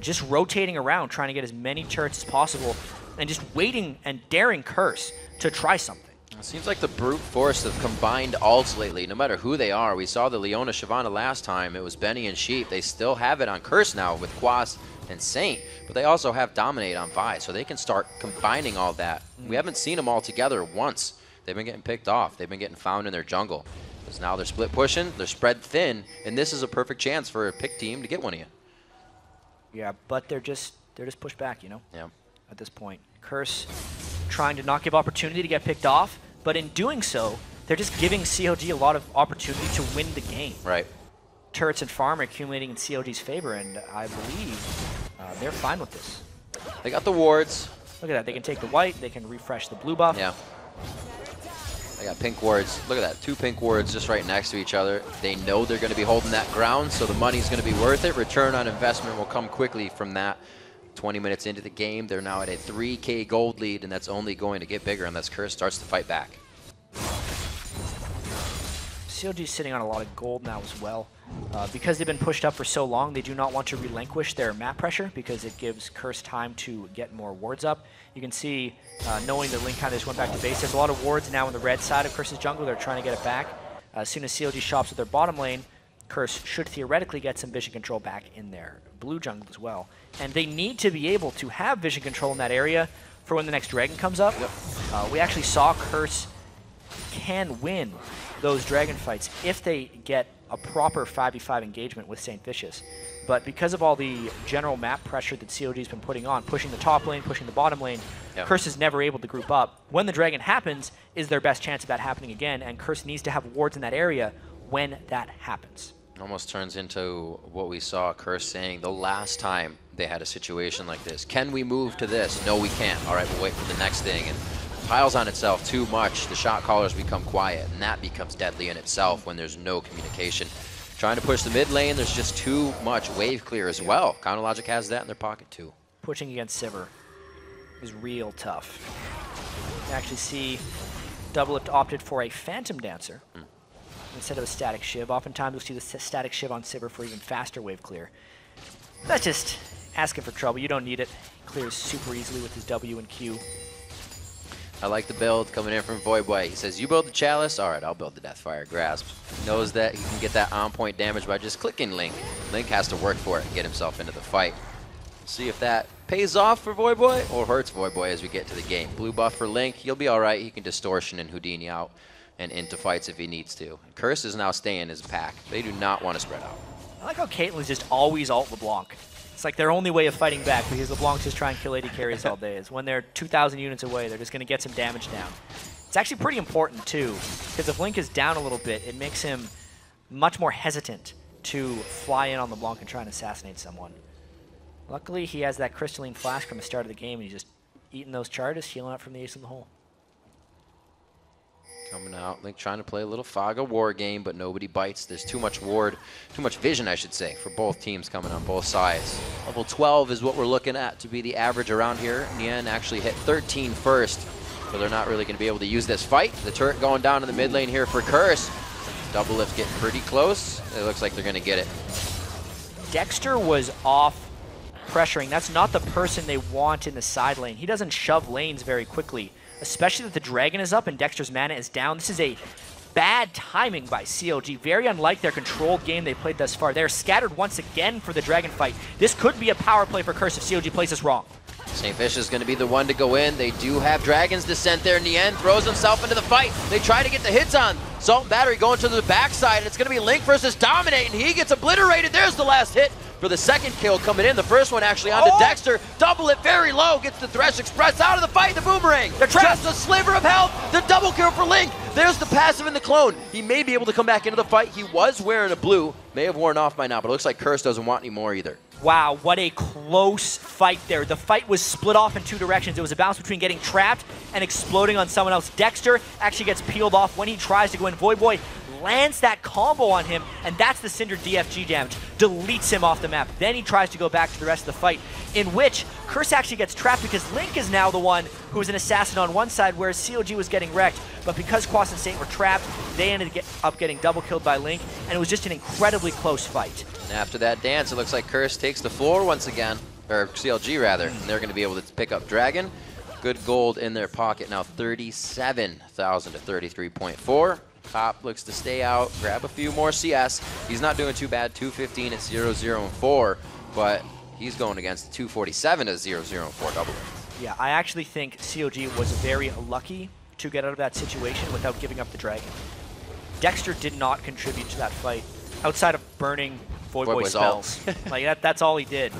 Just rotating around, trying to get as many turrets as possible, and just waiting and daring Curse to try something. It seems like the brute force of combined ults lately, no matter who they are. We saw the Leona Shyvana last time. It was Benny and Sheep. They still have it on Curse now with Quas and Saint, but they also have Dominate on Vi, so they can start combining all that. We haven't seen them all together once. They've been getting picked off. They've been getting found in their jungle. Because now they're split pushing, they're spread thin, and this is a perfect chance for a pick team to get one of you. Yeah, but they're just pushed back, you know? Yeah. At this point. Curse trying to not give opportunity to get picked off, but in doing so, they're just giving CLG a lot of opportunity to win the game. Right. Turrets and farm are accumulating in CLG's favor, and I believe they're fine with this. They got the wards. Look at that. They can take the white. They can refresh the blue buff. Yeah. They got pink wards. Look at that. 2 pink wards just right next to each other. They know they're going to be holding that ground, so the money's going to be worth it. Return on investment will come quickly from that. 20 minutes into the game, they're now at a 3K gold lead, and that's only going to get bigger unless Curse starts to fight back. CLG's sitting on a lot of gold now as well. Because they've been pushed up for so long, they do not want to relinquish their map pressure because it gives Curse time to get more wards up. You can see, knowing that Link kind of just went back to base, there's a lot of wards now on the red side of Curse's jungle. They're trying to get it back. As soon as CLG shops with their bottom lane, Curse should theoretically get some vision control back in their blue jungle as well. And they need to be able to have vision control in that area for when the next dragon comes up. Yep. We actually saw Curse can win those dragon fights if they get a proper 5v5 engagement with St. Vicious. But because of all the general map pressure that CLG's been putting on, pushing the top lane, pushing the bottom lane, yep, Curse is never able to group up. When the dragon happens is their best chance of that happening again, and Curse needs to have wards in that area when that happens. It almost turns into what we saw Curse saying the last time they had a situation like this. Can we move to this? No, we can't. All right, we'll wait for the next thing. And piles on itself too much. The shot callers become quiet, and that becomes deadly in itself when there's no communication. Trying to push the mid lane, there's just too much wave clear as well. Counter Logic has that in their pocket too. Pushing against Sivir is real tough. You actually see Doublelift opted for a Phantom Dancer instead of a Static Shiv. Oftentimes we'll see the Static Shiv on Sivir for even faster wave clear. That's just asking for trouble. You don't need it. He clears super easily with his W and Q. I like the build coming in from Voidboy. He says, you build the Chalice? All right, I'll build the Deathfire Grasp. He knows that he can get that on-point damage by just clicking Link. Link has to work for it and get himself into the fight. We'll see if that pays off for Voidboy or hurts Voidboy as we get to the game. Blue buff for Link. He'll be all right. He can Distortion and Houdini out and into fights if he needs to. Curse is now staying his pack. They do not want to spread out. I like how Caitlyn's just always ult LeBlanc. It's like their only way of fighting back because LeBlanc's just trying to kill AD carries all day. Is when they're 2,000 units away, they're just going to get some damage down. It's actually pretty important too, because if Link is down a little bit, it makes him much more hesitant to fly in on LeBlanc and try and assassinate someone. Luckily, he has that crystalline flask from the start of the game, and he's just eating those charges, healing up from the ace in the hole. Coming out, Link trying to play a little Fog of War game, but nobody bites. There's too much ward, too much vision, I should say, for both teams coming on both sides. Level 12 is what we're looking at to be the average around here. Nien actually hit 13 first, so they're not really going to be able to use this fight. The turret going down in the mid lane here for Curse. Doublelift getting pretty close. It looks like they're going to get it. Dexter was off pressuring. That's not the person they want in the side lane. He doesn't shove lanes very quickly, especially that the dragon is up and Dexter's mana is down. This is a bad timing by CLG. Very unlike their controlled game they played thus far. They're scattered once again for the dragon fight. This could be a power play for Curse if CLG plays this wrong. St. Fish is going to be the one to go in. They do have Dragon's Descent there. Nien throws himself into the fight. They try to get the hits on. Salt and Battery going to the backside, and it's going to be Link versus Dominate, and he gets obliterated. There's the last hit for the second kill coming in. The first one actually onto Dexter. Double it very low, gets the Thresh Express out of the fight, the boomerang. Just a sliver of health, the double kill for Link. There's the passive and the clone. He may be able to come back into the fight. He was wearing a blue, may have worn off by now, but it looks like Curse doesn't want any more either. Wow, what a close fight there. The fight was split off in two directions. It was a balance between getting trapped and exploding on someone else. Dexter actually gets peeled off when he tries to go in. Voyboy lands that combo on him, and that's the Cinder DFG damage. Deletes him off the map. Then he tries to go back to the rest of the fight, in which Curse actually gets trapped because Link is now the one who is an assassin on one side, whereas CLG was getting wrecked. But because Quas and Saint were trapped, they ended up getting double killed by Link, and it was just an incredibly close fight. And after that dance, it looks like Curse takes the floor once again, or CLG rather, and they're going to be able to pick up Dragon. Good gold in their pocket now, 37,000 to 33.4. Top looks to stay out, grab a few more CS. He's not doing too bad, 215 at 0-0 and 4, but he's going against 247 at 0-0 and 4 double. Yeah, I actually think CLG was very lucky to get out of that situation without giving up the Dragon. Dexter did not contribute to that fight, outside of burning Voyboy spells. Like that's all he did.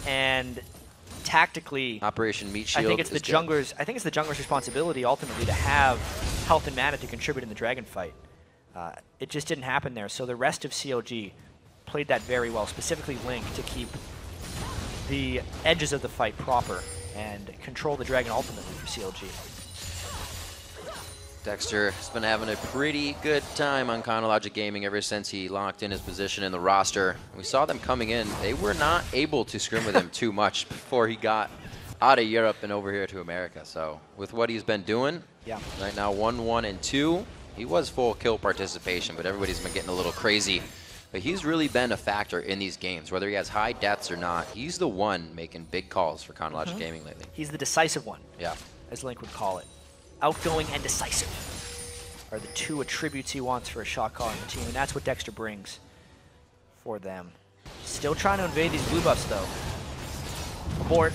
And tactically, Operation Meat Shield. I think it's the jungler's responsibility ultimately to have health and mana to contribute in the Dragon fight. It just didn't happen there. So the rest of CLG played that very well, specifically Link, to keep the edges of the fight proper and control the Dragon ultimately for CLG. Dexter has been having a pretty good time on Chronologic Gaming ever since he locked in his position in the roster. We saw them coming in. They were not able to scrim with him too much before he got out of Europe and over here to America. So with what he's been doing, right now 1-1 and 2. He was full kill participation, but everybody's been getting a little crazy. But he's really been a factor in these games, whether he has high deaths or not. He's the one making big calls for Chronologic Gaming lately. He's the decisive one, as Link would call it. Outgoing and decisive are the two attributes he wants for a shot caller on the team, and that's what Dexter brings for them. Still trying to invade these blue buffs, though. Abort.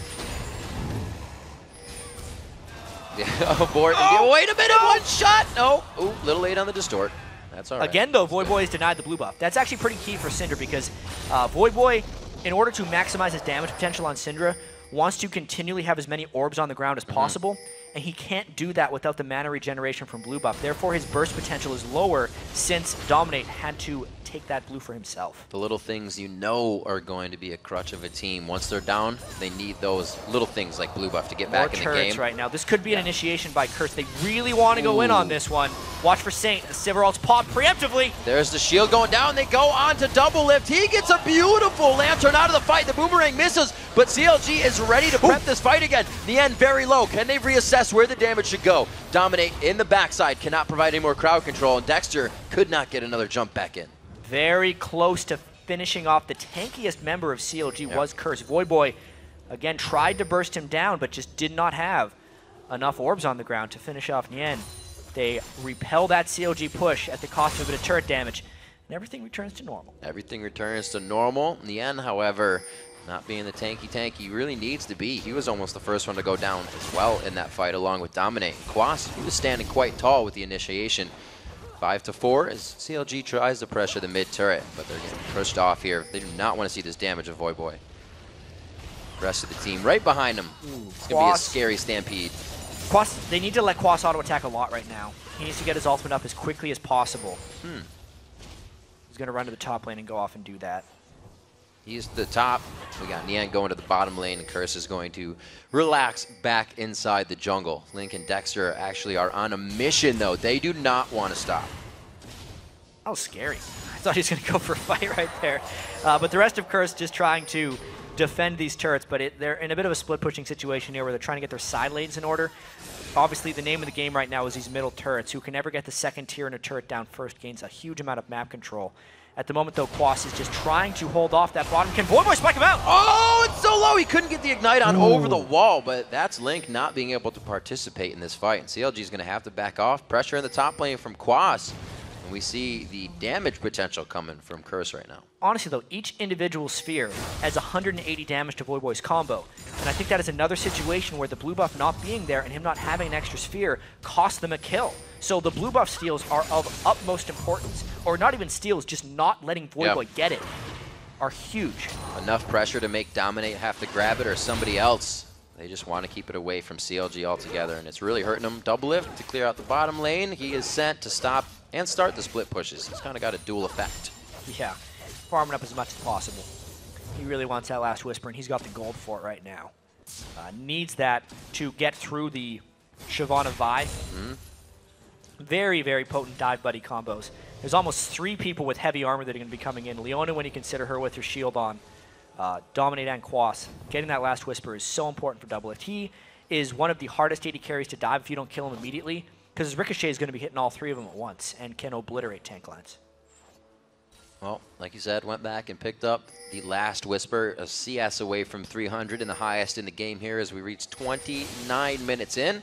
Yeah, abort. Wait a minute, one shot! No. Ooh, little late on the distort. That's all right. Again, though, Voyboy is denied the blue buff. That's actually pretty key for Syndra because Voyboy, in order to maximize his damage potential on Syndra, wants to continually have as many orbs on the ground as possible. And he can't do that without the mana regeneration from blue buff. Therefore, his burst potential is lower since Dominate had to take that blue for himself. The little things you know are going to be a crutch of a team. Once they're down, they need those little things like blue buff to get back in the game. Right now. This could be an initiation by Curse. They really want to go in on this one. Watch for Saint. The Sivir ult's popped preemptively. There's the shield going down. They go on to double lift. He gets a beautiful lantern out of the fight. The boomerang misses, but CLG is ready to prep this fight again. The end very low. Can they reassess where the damage should go? Dominate in the backside, cannot provide any more crowd control, and Dexter could not get another jump back in. Very close to finishing off. The tankiest member of CLG was Curse. Voyboy, again, tried to burst him down, but just did not have enough orbs on the ground to finish off Nien. They repel that CLG push at the cost of a bit of turret damage, and everything returns to normal. Everything returns to normal. Nien, however, not being the tanky he really needs to be. He was almost the first one to go down as well in that fight along with Dominate. Quas, he was standing quite tall with the initiation. 5-4 as CLG tries to pressure the mid turret, but they're getting pushed off here. They do not want to see this damage of Voyboy. Rest of the team right behind him. It's going to be a scary stampede. Quas, they need to let Quas auto attack a lot right now. He needs to get his ultimate up as quickly as possible. He's going to run to the top lane and go off and do that. He's the top. We got Nien going to the bottom lane, and Curse is going to relax back inside the jungle. Link and Dexter actually are on a mission, though. They do not want to stop. That was scary. I thought he was going to go for a fight right there. But the rest of Curse just trying to defend these turrets, but they're in a bit of a split-pushing situation here where they're trying to get their side lanes in order. Obviously, the name of the game right now is these middle turrets. Who can never get the second tier in a turret down first gains a huge amount of map control. At the moment, though, Quas is just trying to hold off that bottom. Can Voyboy spike him out? Oh, it's so low. He couldn't get the Ignite on over the wall, but that's Link not being able to participate in this fight. And CLG is going to have to back off. Pressure in the top lane from Quas. And we see the damage potential coming from Curse right now. Honestly, though, each individual sphere adds 180 damage to Voyboy's combo. And I think that is another situation where the blue buff not being there and him not having an extra sphere costs them a kill. So the blue buff steals are of utmost importance. Or not even steals, just not letting Voyboy get it. are huge. Enough pressure to make Dominate have to grab it or somebody else. They just want to keep it away from CLG altogether, and it's really hurting them. Double lift to clear out the bottom lane. He is sent to stop and start the split pushes. He's kind of got a dual effect. Yeah, farming up as much as possible. He really wants that last Whisper, and he's got the gold for it right now. Needs that to get through the Shyvana Vi. Very, very potent dive buddy combos. There's almost 3 people with heavy armor that are going to be coming in. Leona, when you consider her with her shield on. Dominate and Quas. Getting that last Whisper is so important for Double Lift. He is one of the hardest AD carries to dive if you don't kill him immediately, because his Ricochet is going to be hitting all 3 of them at once and can obliterate tank lines. Well, like you said, went back and picked up the last Whisper, a CS away from 300 and the highest in the game here as we reach 29 minutes in.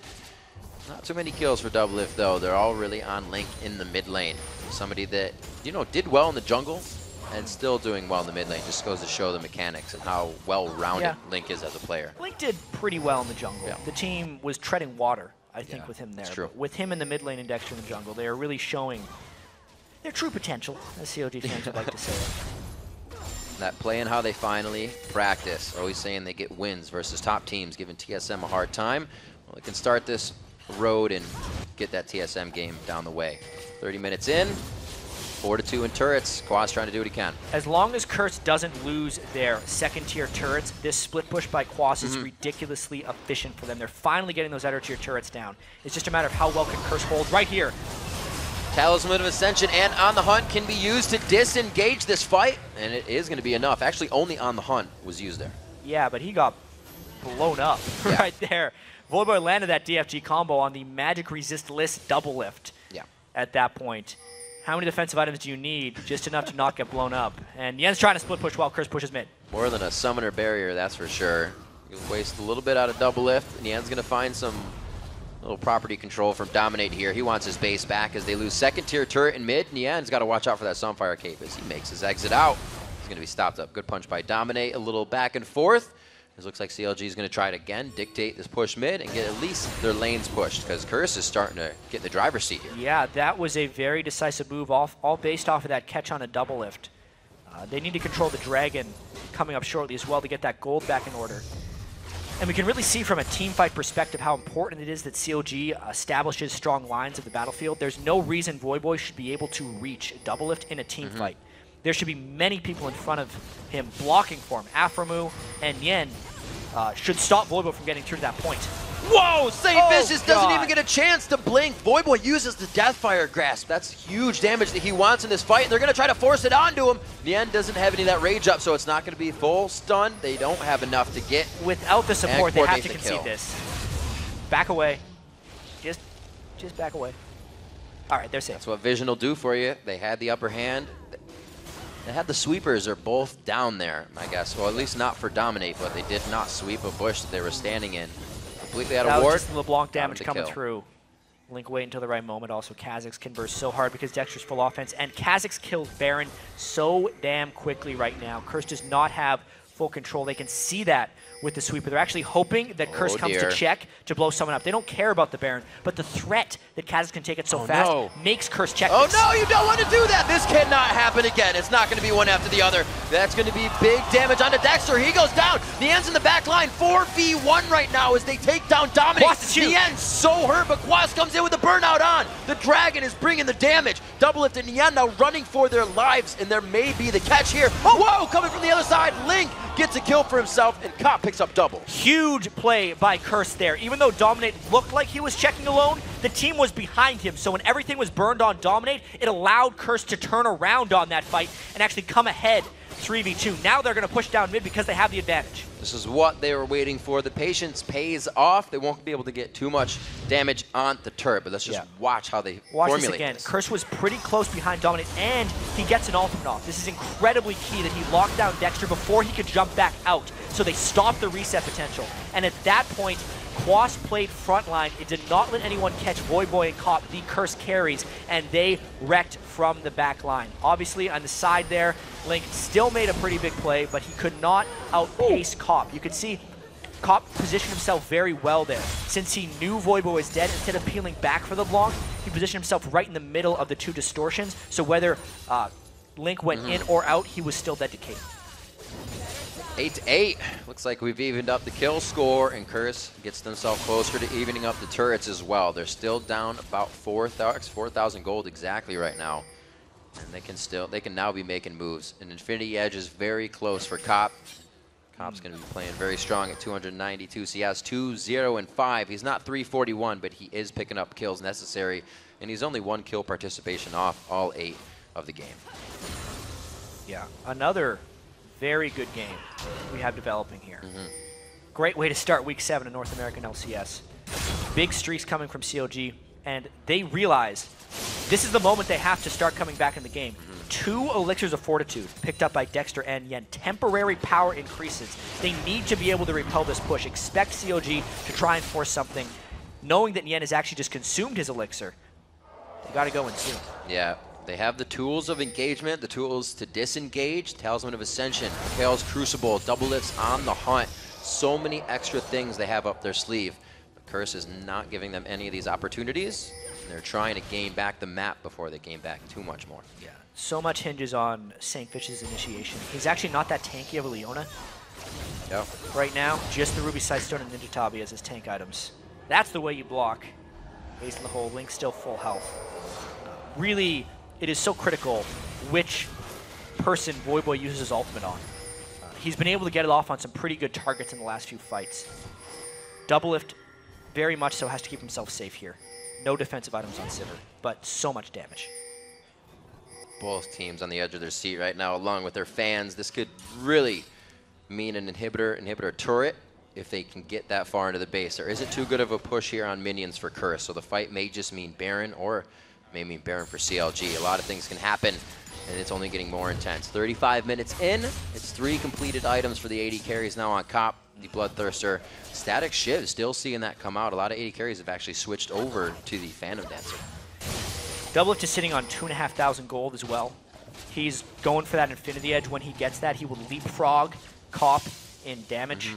Not too many kills for Double Lift, though. They're all really on Link in the mid lane. Somebody that, you know, did well in the jungle and still doing well in the mid lane. Just goes to show the mechanics and how well-rounded Link is as a player. Link did pretty well in the jungle. Yeah. The team was treading water, I think, with him there. That's true. But with him in the mid lane and Dexter in the jungle, they are really showing their true potential, as CLG fans would like to say it. That play and how they finally practice. Always saying they get wins versus top teams, giving TSM a hard time. Well, they can start this road and get that TSM game down the way. 30 minutes in, 4-2 in turrets. Quas trying to do what he can. As long as Curse doesn't lose their second-tier turrets, this split push by Quas is ridiculously efficient for them. They're finally getting those outer-tier turrets down. It's just a matter of how well can Curse hold right here. Talisman of Ascension and On the Hunt can be used to disengage this fight, and it is going to be enough. Actually, only On the Hunt was used there. Yeah, but he got blown up right there. Voyboy landed that DFG combo on the magic resist-less double lift at that point. How many defensive items do you need? Just enough to not get blown up. And Yen's trying to split push while Curse pushes mid. More than a summoner barrier, that's for sure. He'll waste a little bit out of double lift, and Yen's going to find some little property control from Dominate here. He wants his base back as they lose second tier turret in mid. Nian's got to watch out for that Sunfire Cape as he makes his exit out. He's going to be stopped up. Good punch by Dominate. A little back and forth. It looks like CLG is going to try it again, dictate this push mid, and get at least their lanes pushed, because Curse is starting to get in the driver's seat here. Yeah, that was a very decisive move, all based off of that catch on a double lift. They need to control the Dragon coming up shortly as well to get that gold back in order. And we can really see from a team fight perspective how important it is that CLG establishes strong lines of the battlefield. There's no reason Voyboy should be able to reach double lift in a team fight. There should be many people in front of him blocking for him. Aframu and Yen should stop Voyboy from getting through to that point. Whoa! Saint Vicious doesn't even get a chance to blink. Voyboy uses the Deathfire Grasp. That's huge damage that he wants in this fight, and they're going to try to force it onto him. Nien doesn't have any of that rage up, so it's not going to be full stun. They don't have enough to get. Without the support, they have to concede this. Back away. Just back away. All right, they're safe. That's what Vision will do for you. They had the upper hand. They had the sweepers are both down there, I guess. Well, at least not for Dominate, but they did not sweep a bush that they were standing in. Completely out of ward. That was just LeBlanc damage coming through. Link wait until the right moment. Also, Kha'Zix can burst so hard because Dexter's full offense. And Kha'Zix kills Baron so damn quickly right now. Curse does not have full control. They can see that with the sweeper. They're actually hoping that Curse comes to check to blow someone up. They don't care about the Baron, but the threat that Kha'Zix can take it so fast makes Curse check this. No, you don't want to do that. This cannot happen again. It's not going to be one after the other. That's going to be big damage onto Dexter. He goes down. Nien's in the back line. 4v1 right now as they take down Dominic. Nien's so hurt, but Quas comes in with the burnout on. The Dragon is bringing the damage. Double Lift and Nien now running for their lives, and there may be the catch here. Whoa, coming from the other side. Link gets a kill for himself, and Cop picks up double. Huge play by Curse there. Even though Dominate looked like he was checking alone, the team was behind him. So when everything was burned on Dominate, it allowed Curse to turn around on that fight and actually come ahead 3v2. Now they're going to push down mid because they have the advantage. This is what they were waiting for. The patience pays off. They won't be able to get too much damage on the turret, but let's just watch how they formulate this again. this. Curse was pretty close behind Dominate, and he gets an ultimate off. This is incredibly key that he locked down Dexter before he could jump back out, so they stopped the reset potential. And at that point, Quas played frontline. It did not let anyone catch Voyboy and Cop, the Curse carries, and they wrecked from the back line. Obviously, on the side there, Link still made a pretty big play, but he could not outpace Cop. You could see Cop positioned himself very well there. Since he knew Voyboy was dead, instead of peeling back for the Blanc, he positioned himself right in the middle of the two distortions, so whether Link went in or out, he was still dead to Kate. 8-8. Looks like we've evened up the kill score, and Curse gets themselves closer to evening up the turrets as well. They're still down about 4,000 gold exactly right now, and they can now be making moves. And Infinity Edge is very close for Cop. Cop's going to be playing very strong at 292 CS, 2-0-5. He's not 341, but he is picking up kills necessary, and he's only 1 kill participation off all 8 of the game. Yeah, another very good game we have developing here. Great way to start Week 7 in North American LCS. Big streaks coming from CLG, and they realize this is the moment they have to start coming back in the game. 2 Elixirs of Fortitude picked up by Dexter and Yen. Temporary power increases. They need to be able to repel this push. Expect CLG to try and force something, knowing that Yen has actually just consumed his Elixir. They got to go in soon. Yeah. They have the tools of engagement, the tools to disengage, Talisman of Ascension, Kale's Crucible, double lifts on the hunt. So many extra things they have up their sleeve. But Curse is not giving them any of these opportunities, and they're trying to gain back the map before they gain back too much more. Yeah. So much hinges on Sankfish's initiation. He's actually not that tanky of a Leona. Yep. Right now, just the Ruby Sightstone and Ninja Tabi as his tank items. That's the way you block. Ace in the hole, Link still full health. Really, it is so critical which person Voyboy uses his ultimate on. He's been able to get it off on some pretty good targets in the last few fights. Double Lift very much so has to keep himself safe here. No defensive items on Sivir, but so much damage. Both teams on the edge of their seat right now, along with their fans. This could really mean an inhibitor turret if they can get that far into the base. There isn't too good of a push here on minions for Curse, so the fight may just mean Baron, or may mean Baron for CLG. A lot of things can happen, and it's only getting more intense. 35 minutes in, it's 3 completed items for the AD carries now on Cop, the Bloodthirster. Static Shiv, still seeing that come out. A lot of AD carries have actually switched over to the Phantom Dancer. Double Lift is sitting on 2,500 gold as well. He's going for that Infinity Edge. When he gets that, he will leapfrog Cop in damage.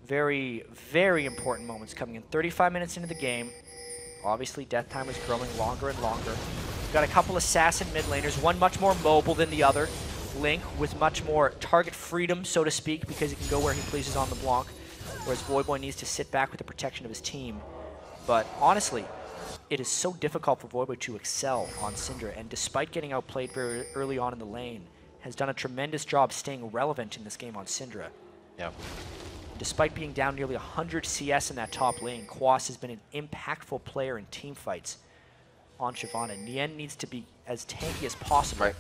Very, very important moments coming in. 35 minutes into the game. Obviously, death time is growing longer and longer. We've got a couple assassin mid laners, one much more mobile than the other. Link with much more target freedom, so to speak, because he can go where he pleases on the Blanc, whereas Voyboy needs to sit back with the protection of his team. But honestly, it is so difficult for Voyboy to excel on Syndra, and despite getting outplayed very early on in the lane, has done a tremendous job staying relevant in this game on Syndra. Yeah. Despite being down nearly 100 CS in that top lane, Quas has been an impactful player in team fights on Shyvana. Nien needs to be as tanky as possible,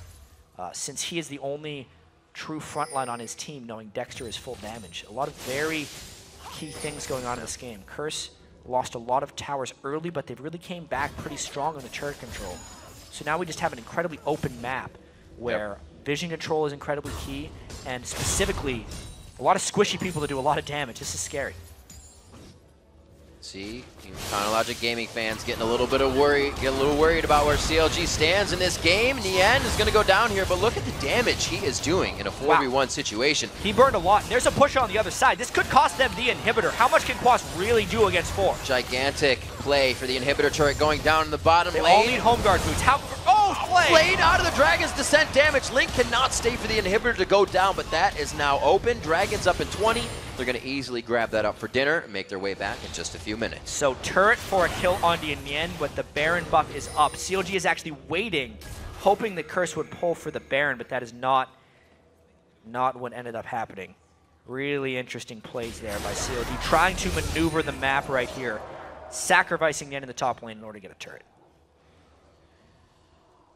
since he is the only true frontline on his team, knowing Dexter is full damage. A lot of very key things going on in this game. Curse lost a lot of towers early, but they really came back pretty strong on the turret control. So now we just have an incredibly open map where vision control is incredibly key, and specifically a lot of squishy people to do a lot of damage. This is scary. See, Chronologic Gaming fans getting a little worried about where CLG stands in this game. Nien is going to go down here, but look at the damage he is doing in a 4v1 situation. He burned a lot. There's a push on the other side. This could cost them the inhibitor. How much can Quas really do against 4? Gigantic play for the inhibitor turret going down in the bottom lane. They all need home guard boots. Blade out of the Dragon's Descent damage. Link cannot stay for the inhibitor to go down, but that is now open. Dragon's up in 20. They're going to easily grab that up for dinner and make their way back in just a few minutes. So turret for a kill on Nien, but the Baron buff is up. CLG is actually waiting, hoping that Curse would pull for the Baron, but that is not what ended up happening. Really interesting plays there by CLG, trying to maneuver the map right here, sacrificing Nien in the top lane in order to get a turret.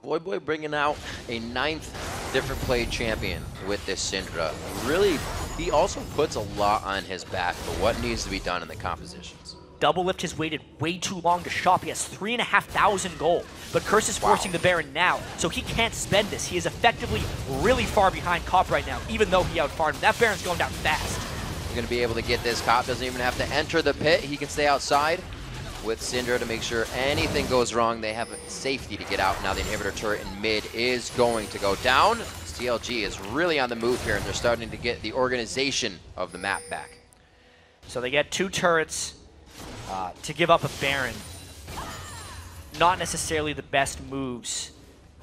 Voyboy bringing out a 9th different play champion with this Syndra. Really, he also puts a lot on his back for what needs to be done in the compositions. Double Lift has waited way too long to shop. He has 3,500 gold, but Curse is forcing the Baron now, so he can't spend this. He is effectively really far behind Cop right now, even though he outfarmed him. That Baron's going down fast. He's going to be able to get this. Cop doesn't even have to enter the pit. He can stay outside with Syndra to make sure anything goes wrong. They have safety to get out. Now the inhibitor turret in mid is going to go down. CLG is really on the move here, and they're starting to get the organization of the map back. So they get 2 turrets to give up a Baron. Not necessarily the best moves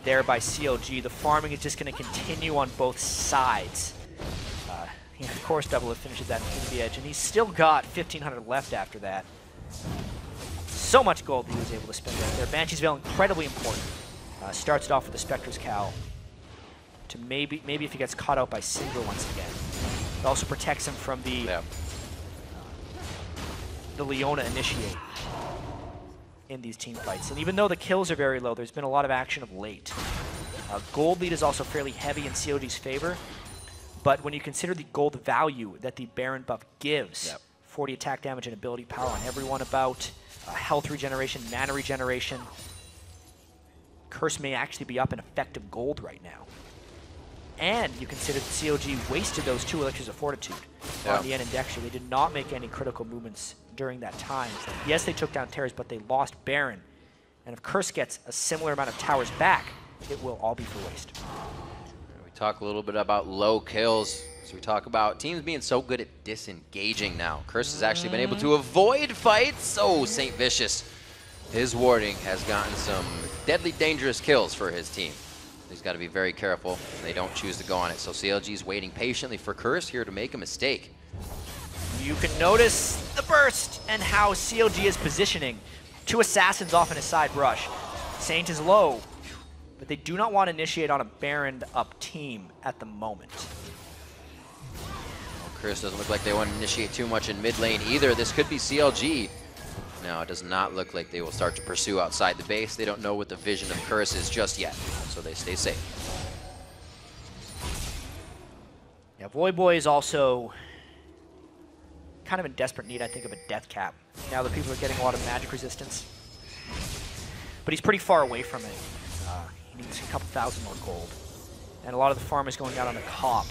there by CLG. The farming is just going to continue on both sides. And of course, Double finishes that into the edge, and he's still got 1,500 left after that. So much gold he was able to spend right there. Banshee's Veil, incredibly important. Starts it off with the Spectre's Cowl to maybe if he gets caught out by Syndra once again. It also protects him from the Leona Initiate in these team fights. And even though the kills are very low, there's been a lot of action of late. Gold lead is also fairly heavy in CLG's favor, but when you consider the gold value that the Baron buff gives, 40 attack damage and ability power on everyone about, health regeneration, mana regeneration, Curse may actually be up in effective gold right now. And you consider that CLG wasted those 2 Elixirs of Fortitude on the end and Dexter. They did not make any critical movements during that time. So yes, they took down Terrors, but they lost Baron. And if Curse gets a similar amount of towers back, it will all be for waste. We talk a little bit about low kills. So we talk about teams being so good at disengaging now. Curse has actually been able to avoid fights. Oh, St. Vicious. His warding has gotten some deadly dangerous kills for his team. He's got to be very careful. They don't choose to go on it. So CLG's waiting patiently for Curse here to make a mistake. You can notice the burst and how CLG is positioning. 2 assassins off in a side rush. Saint is low, but they do not want to initiate on a Baron up team at the moment. Well, Curse doesn't look like they want to initiate too much in mid lane either. This could be CLG. No, it does not look like they will start to pursue outside the base. They don't know what the vision of Curse is just yet, so they stay safe. Yeah, Voyboy is also kind of in desperate need, I think, of a death cap. Now that people are getting a lot of magic resistance. But he's pretty far away from it. He needs a couple thousand more gold. And a lot of the farm is going out on a cop.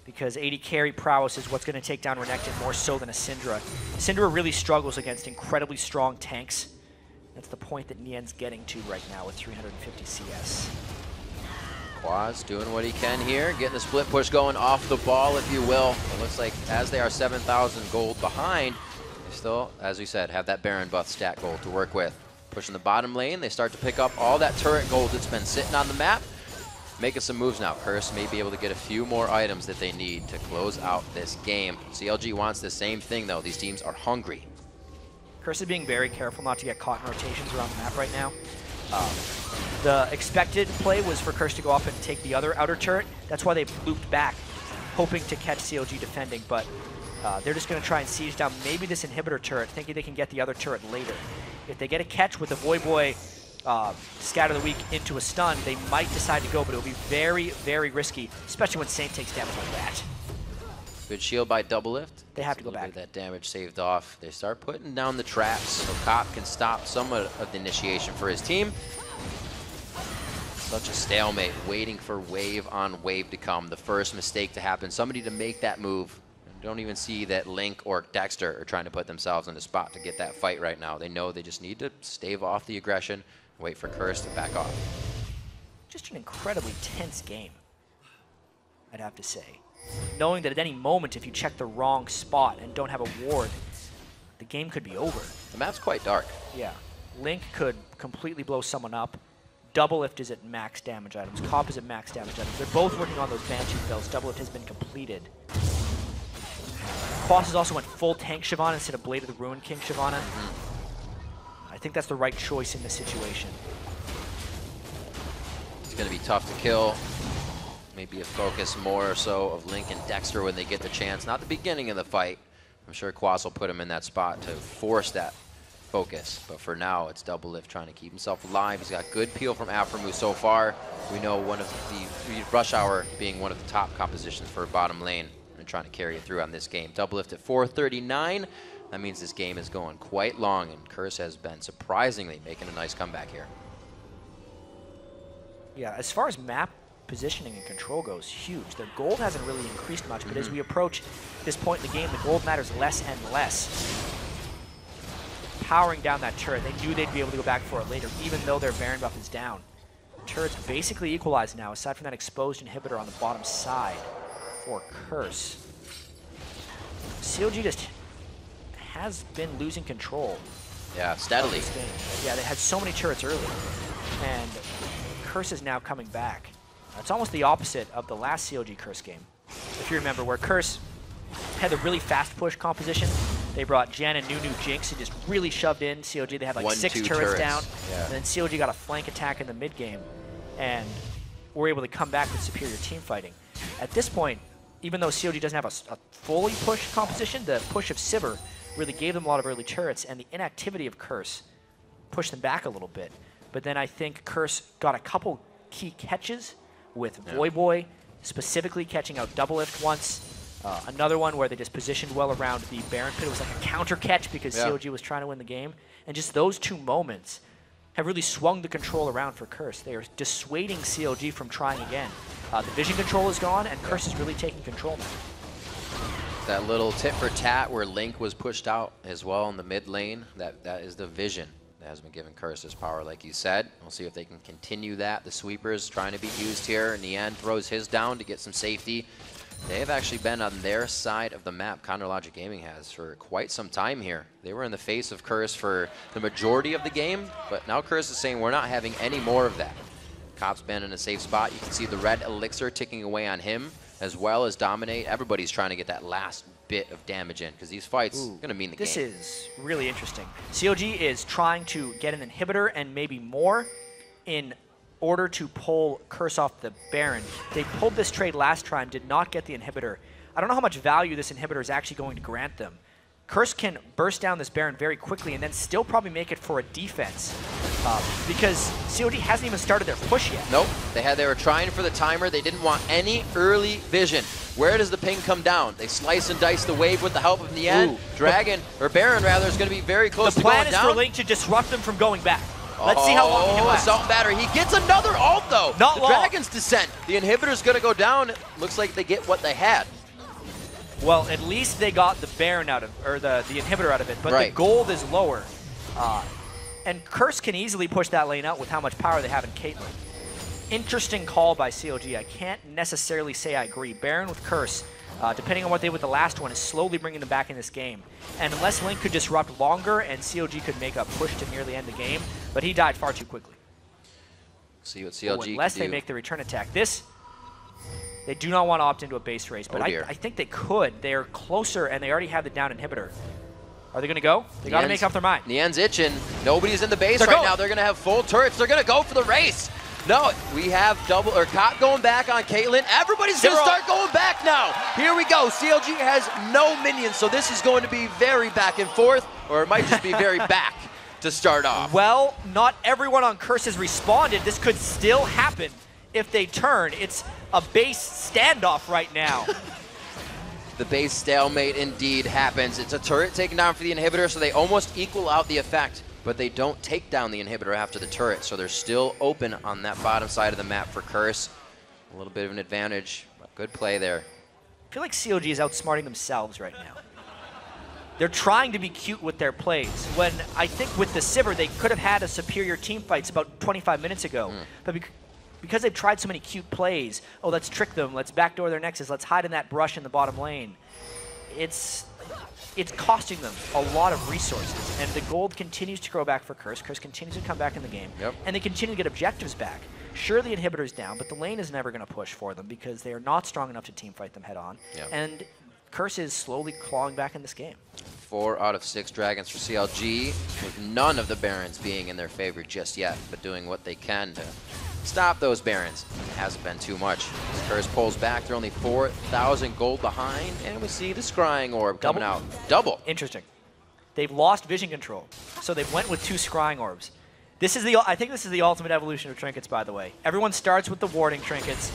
Because 80 carry prowess is what's going to take down Renekton more so than a Syndra. Syndra really struggles against incredibly strong tanks. That's the point that Nien's getting to right now with 350 CS. Quaz doing what he can here, getting the split push going off the ball, if you will. It looks like as they are 7,000 gold behind, they still, as we said, have that Baron buff stat gold to work with. Pushing the bottom lane, they start to pick up all that turret gold that's been sitting on the map. Making some moves now. Curse may be able to get a few more items that they need to close out this game. CLG wants the same thing, though. These teams are hungry. Curse is being very careful not to get caught in rotations around the map right now. The expected play was for Curse to go up and take the other outer turret. That's why they looped back, hoping to catch CLG defending, but they're just going to try and siege down maybe this inhibitor turret, thinking they can get the other turret later. If they get a catch with the Voyboy Scatter the Weak into a stun, they might decide to go, but it'll be very, very risky, especially when Saint takes damage like that. Good shield by Double Lift. They have to go back. That damage saved off. They start putting down the traps, so Cop can stop some of the initiation for his team. Such a stalemate, waiting for wave on wave to come. The first mistake to happen, somebody to make that move. Don't even see that Link or Dexter are trying to put themselves in the spot to get that fight right now. They know they just need to stave off the aggression, wait for Curse to back off. Just an incredibly tense game, I'd have to say. Knowing that at any moment, if you check the wrong spot and don't have a ward, the game could be over. The map's quite dark. Yeah. Link could completely blow someone up. Double Lift is at max damage items. Cop is at max damage items. They're both working on those Banshee fills. Double Lift has been completed. Quas has also went full tank Shyvana instead of Blade of the Ruin King Shyvana. I think that's the right choice in this situation. It's going to be tough to kill. Maybe a focus more or so of Link and Dexter when they get the chance. Not the beginning of the fight. I'm sure Quas will put him in that spot to force that focus. But for now, it's Double Lift trying to keep himself alive. He's got good peel from Aphromoo so far. We know one of the Rush Hour being one of the top compositions for bottom lane and trying to carry it through on this game. Double Lift at 439. That means this game is going quite long, and Curse has been surprisingly making a nice comeback here. Yeah, as far as map positioning and control goes, huge. Their gold hasn't really increased much, but as we approach this point in the game, the gold matters less and less. Powering down that turret, they knew they'd be able to go back for it later, even though their Baron buff is down. The turret's basically equalized now, aside from that exposed inhibitor on the bottom side for Curse. CLG just has been losing control. Yeah, steadily. Yeah, they had so many turrets early, and Curse is now coming back. It's almost the opposite of the last CLG Curse game. if you remember, where Curse had the really fast push composition. They brought Jan and Nunu Jinx and just really shoved in. CLG, they had like 6 turrets down. Yeah. And then CLG got a flank attack in the mid game and were able to come back with superior team fighting. At this point, even though CLG doesn't have a fully pushed composition, the push of Sivir really gave them a lot of early turrets, and the inactivity of Curse pushed them back a little bit. But then I think Curse got a couple key catches with Voyboy, specifically catching out Double Lift once. Another one where they just positioned well around the Baron pit. It was like a counter catch because CLG was trying to win the game. And just those 2 moments have really swung the control around for Curse. They are dissuading CLG from trying again. The vision control is gone, and Curse is really taking control now. That little tit for tat where Link was pushed out as well in the mid lane, that is the vision that has been given Curse his power, like you said. We'll see if they can continue that. The sweepers trying to be used here. Nian throws his down to get some safety. They have actually been on their side of the map, Counter Logic Gaming has, for quite some time here. They were in the face of Curse for the majority of the game, but now Curse is saying we're not having any more of that. Cop's been in a safe spot. You can see the red elixir ticking away on him, as well as Dominate. Everybody's trying to get that last bit of damage in, because these fights are going to mean the game. This is really interesting. CLG is trying to get an inhibitor and maybe more in order to pull Curse off the Baron. They pulled this trade last time, did not get the inhibitor. I don't know how much value this inhibitor is actually going to grant them. Curse can burst down this Baron very quickly and then still probably make it for a defense because COD hasn't even started their push yet. Nope, they were trying for the timer. They didn't want any early vision. Where does the ping come down? They slice and dice the wave with the help of Nian. Dragon, or Baron rather, is going to be very close to going down. The plan is for Link to disrupt them from going back. Let's see how long he can last. Assault Battery. He gets another ult, though. Not long. Dragon's Descent. The inhibitor's going to go down. Looks like they get what they had. Well, at least they got the Baron out of, or the inhibitor out of it, but the gold is lower. And Curse can easily push that lane out with how much power they have in Caitlyn. Interesting call by CLG. I can't necessarily say I agree. Baron with Curse, depending on what they did with the last one, is slowly bringing them back in this game. And unless Link could disrupt longer and CLG could make a push to nearly end the game, but he died far too quickly. See what CLG unless can they do. make the return attack. They do not want to opt into a base race, but I think they could. They're closer, and they already have the down inhibitor. Are they going to go? They got to make up their mind. Nian's itching. Nobody's in the base right now. They're going to have full turrets. They're going to go for the race. No, we have Cop going back on Caitlyn. Everybody's going to start going back now. Here we go. CLG has no minions, so this is going to be very back and forth, or it might just be very back to start off. Well, not everyone on Curse has responded. This could still happen if they turn. It's a base standoff right now. The base stalemate indeed happens. It's a turret taken down for the inhibitor, so they almost equal out the effect, but they don't take down the inhibitor after the turret, so they're still open on that bottom side of the map for Curse. A little bit of an advantage, but good play there. I feel like CLG is outsmarting themselves right now. They're trying to be cute with their plays, when I think with the Sivir, they could have had a superior team fights about 25 minutes ago. But because they've tried so many cute plays, oh, let's trick them, let's backdoor their nexus, let's hide in that brush in the bottom lane, it's costing them a lot of resources. And the gold continues to grow back for Curse. Curse continues to come back in the game. And they continue to get objectives back. Sure, the inhibitor's down, but the lane is never going to push for them because they are not strong enough to team fight them head on. And Curse is slowly clawing back in this game. 4 out of 6 dragons for CLG, with none of the Barons being in their favor just yet, but doing what they can to stop those Barons. It hasn't been too much. As Curse pulls back, they're only 4,000 gold behind, and we see the Scrying Orb coming out. Double. Interesting. They've lost vision control, so they went with 2 Scrying Orbs. I think this is the ultimate evolution of trinkets, by the way. Everyone starts with the warding trinkets.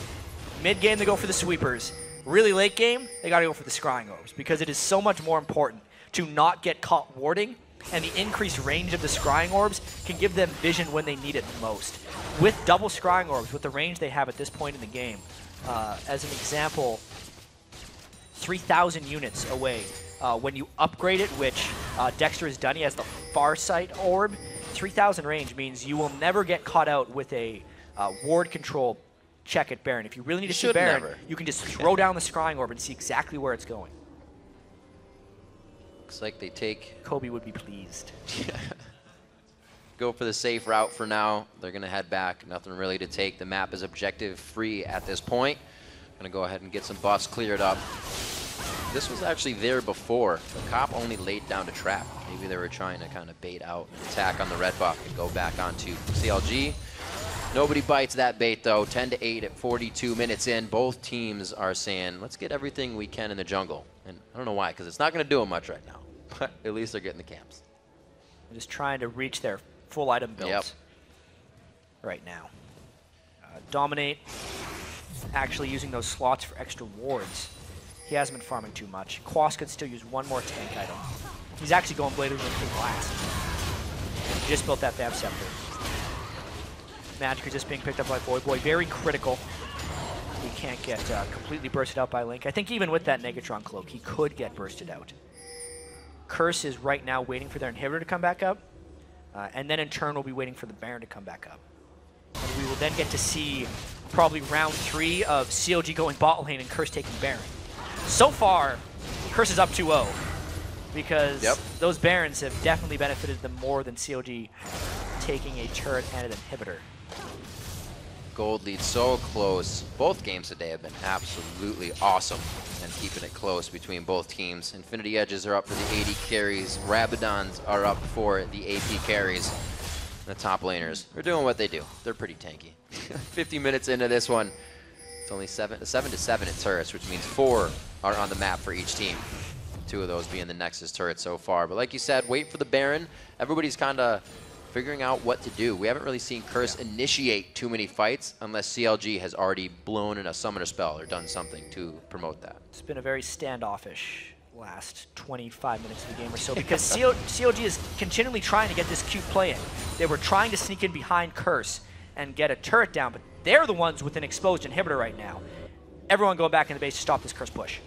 Mid-game, they go for the sweepers. Really late game, they got to go for the Scrying Orbs because it is so much more important to not get caught warding, and the increased range of the Scrying Orbs can give them vision when they need it most. With double Scrying Orbs, with the range they have at this point in the game, as an example, 3,000 units away. When you upgrade it, which Dexter has done, he has the Farsight Orb, 3,000 range means you will never get caught out with a ward control check at Baron. If you really need to see Baron, you can just throw down the Scrying Orb and see exactly where it's going. Looks like they take... Kobe would be pleased. Go for the safe route for now. They're going to head back. Nothing really to take. The map is objective free at this point. Gonna go ahead and get some buffs cleared up. This was actually there before. The Cop only laid down a trap. Maybe they were trying to kind of bait out an attack on the red buff and go back onto CLG. Nobody bites that bait though. 10-8 at 42 minutes in. Both teams are saying, let's get everything we can in the jungle. And I don't know why, because it's not going to do them much right now. But at least they're getting the camps. They're just trying to reach their full item builds Yep. right now. Dominate, actually using those slots for extra wards. He hasn't been farming too much. Quas could still use one more tank item. He's actually going Blader with last. He just built that Bab Scepter. Magic is just being picked up by Voyboy. Very critical. He can't get completely bursted out by Link. I think even with that Negatron cloak, he could get bursted out. Curse is right now waiting for their inhibitor to come back up. And then in turn, we'll be waiting for the Baron to come back up. And we will then get to see probably round 3 of CLG going bot lane and Curse taking Baron. So far, Curse is up 2-0 because those Barons have definitely benefited them more than CLG taking a turret and an inhibitor. Gold lead so close. Both games today have been absolutely awesome and keeping it close between both teams. Infinity Edges are up for the AD carries. Rabadons are up for the AP carries. The top laners are doing what they do. They're pretty tanky. 50 minutes into this one. It's only 7 to 7 at turrets, which means 4 are on the map for each team. 2 of those being the Nexus turret so far. But like you said, wait for the Baron. Everybody's kind of figuring out what to do. We haven't really seen Curse initiate too many fights unless CLG has already blown in a summoner spell or done something to promote that. It's been a very standoffish last 25 minutes of the game or so because CLG is continually trying to get this cute play in. They were trying to sneak in behind Curse and get a turret down, but they're the ones with an exposed inhibitor right now. Everyone going back in the base to stop this Curse push.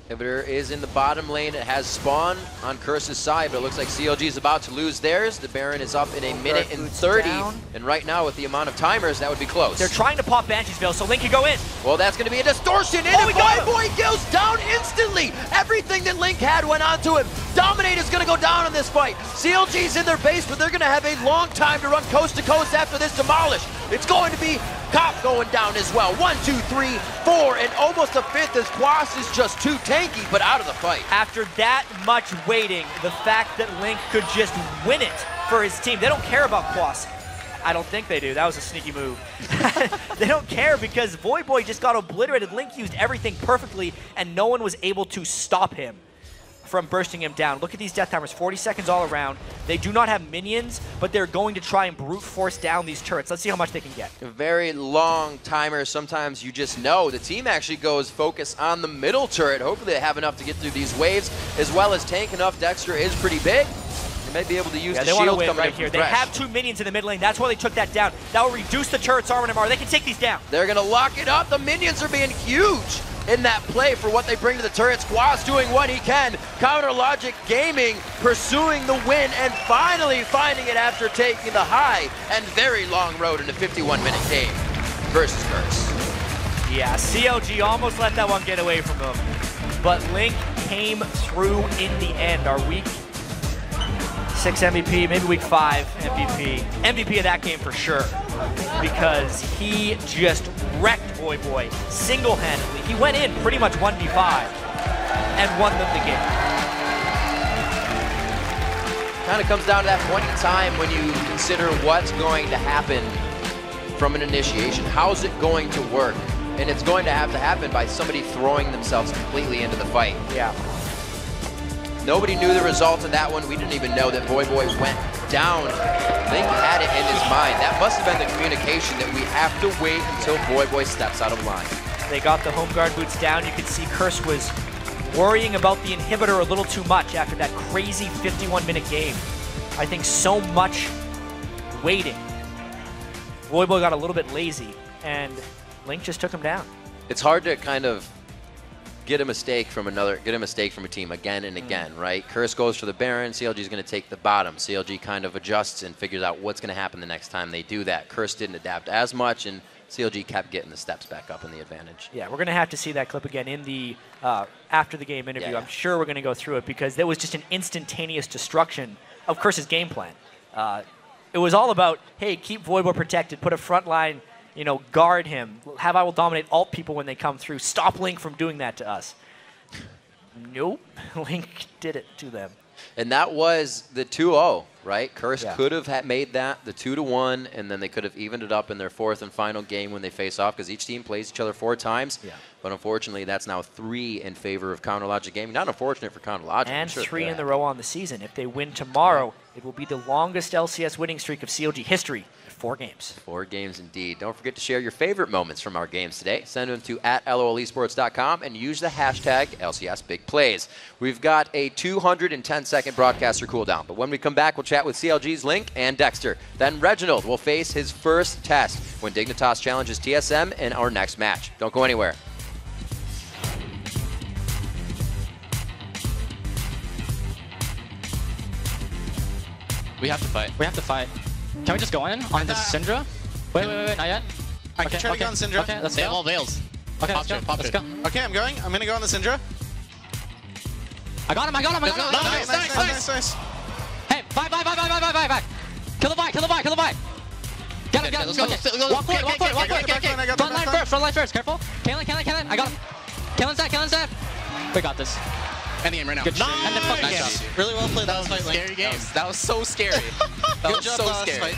Inhibitor is in the bottom lane. It has spawn on Curse's side, but it looks like CLG is about to lose theirs. The Baron is up in a minute and 30, and right now with the amount of timers, that would be close. They're trying to pop Banshee's Veil, so Link can go in. Well, that's going to be a distortion, and Voyboy goes down instantly. Everything that Link had went onto him. Dominate is going to go down in this fight. CLG's in their base, but they're going to have a long time to run coast to coast after this demolish. It's going to be Cop going down as well. 1, 2, 3, 4, and almost a 5th as Quas is just too tanky, but out of the fight. After that much waiting, the fact that Link could just win it for his team. They don't care about Quas. I don't think they do. That was a sneaky move. They don't care because Voyboy just got obliterated. Link used everything perfectly, and no one was able to stop him from bursting him down. Look at these death timers, 40 seconds all around. They do not have minions, but they're going to try and brute force down these turrets. Let's see how much they can get. A very long timer. Sometimes you just know. The team actually goes focus on the middle turret. Hopefully they have enough to get through these waves, as well as tank enough. Dexter is pretty big. They might be able to use the shield coming right here. They have 2 minions in the mid lane. That's why they took that down. That will reduce the turret's armor and MR. They can take these down. They're going to lock it up. The minions are being huge in that play for what they bring to the turret. Quas doing what he can. Counter Logic Gaming pursuing the win and finally finding it after taking the high and very long road in a 51-minute game versus Curse. Yeah, CLG almost let that one get away from them. But Link came through in the end. Our week 6 MVP, maybe week 5 MVP. MVP of that game for sure. Because he just wrecked Voyboy single-handedly. He went in pretty much 1v5 and won them the game. Kind of comes down to that point in time when you consider what's going to happen from an initiation. How's it going to work? And it's going to happen by somebody throwing themselves completely into the fight. Yeah. Nobody knew the result of that one. We didn't even know that Voyboy went down. Link had it in his mind. That must have been the communication that we have to wait until Voyboy steps out of line. They got the home guard boots down. You could see Curse was worrying about the inhibitor a little too much after that crazy 51-minute game. I think so much waiting. Voyboy got a little bit lazy, and Link just took him down. It's hard to kind of get a mistake from a team again and again, right? Curse goes for the Baron, CLG is going to take the bottom. CLG kind of adjusts and figures out what's going to happen the next time they do that. Curse didn't adapt as much, and CLG kept getting the steps back up in the advantage. Yeah, we're going to have to see that clip again in the after the game interview. Yeah. I'm sure we're going to go through it because there was just an instantaneous destruction of Curse's game plan. It was all about, hey, keep Voyboy protected, put a front line You know, guard him. Have I will dominate alt people when they come through. Stop Link from doing that to us. Nope. Link did it to them. And that was the 2-0, right? Curse Yeah. could have made that the 2-1, and then they could have evened it up in their 4th and final game when they face off, because each team plays each other 4 times. Yeah. But unfortunately, that's now 3 in favor of Counter Logic Gaming. Not unfortunate for Counter Logic. And sure 3 in the row on the season. If they win tomorrow, it will be the longest LCS winning streak of CLG history at 4 games. 4 games indeed. Don't forget to share your favorite moments from our games today. Send them to @LOLesports.com and use the hashtag LCSBigPlays. We've got a 210-second broadcaster cooldown, but when we come back, we'll chat with CLG's Link and Dexter. Then Reginald will face his first test when Dignitas challenges TSM in our next match. Don't go anywhere. We have to fight. We have to fight. Can we just go in on the Syndra? Wait, not yet. I can try to go on Syndra. Okay, let's go. They have all veils. Okay, let's go. Let's go. Okay, I'm going. I'm gonna go on the Syndra. I got him. Nice. Hey, back. Kill the bike. Get him. Walk forward. Front line first. Careful. Caitlyn. I got him. Caitlyn's dead. We got this. End the game right now. Good shit. End the fucking game. Nice. Really well played. That was a scary game. That was so scary. That was so scary.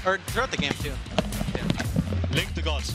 Or throughout the game too. Link the gods.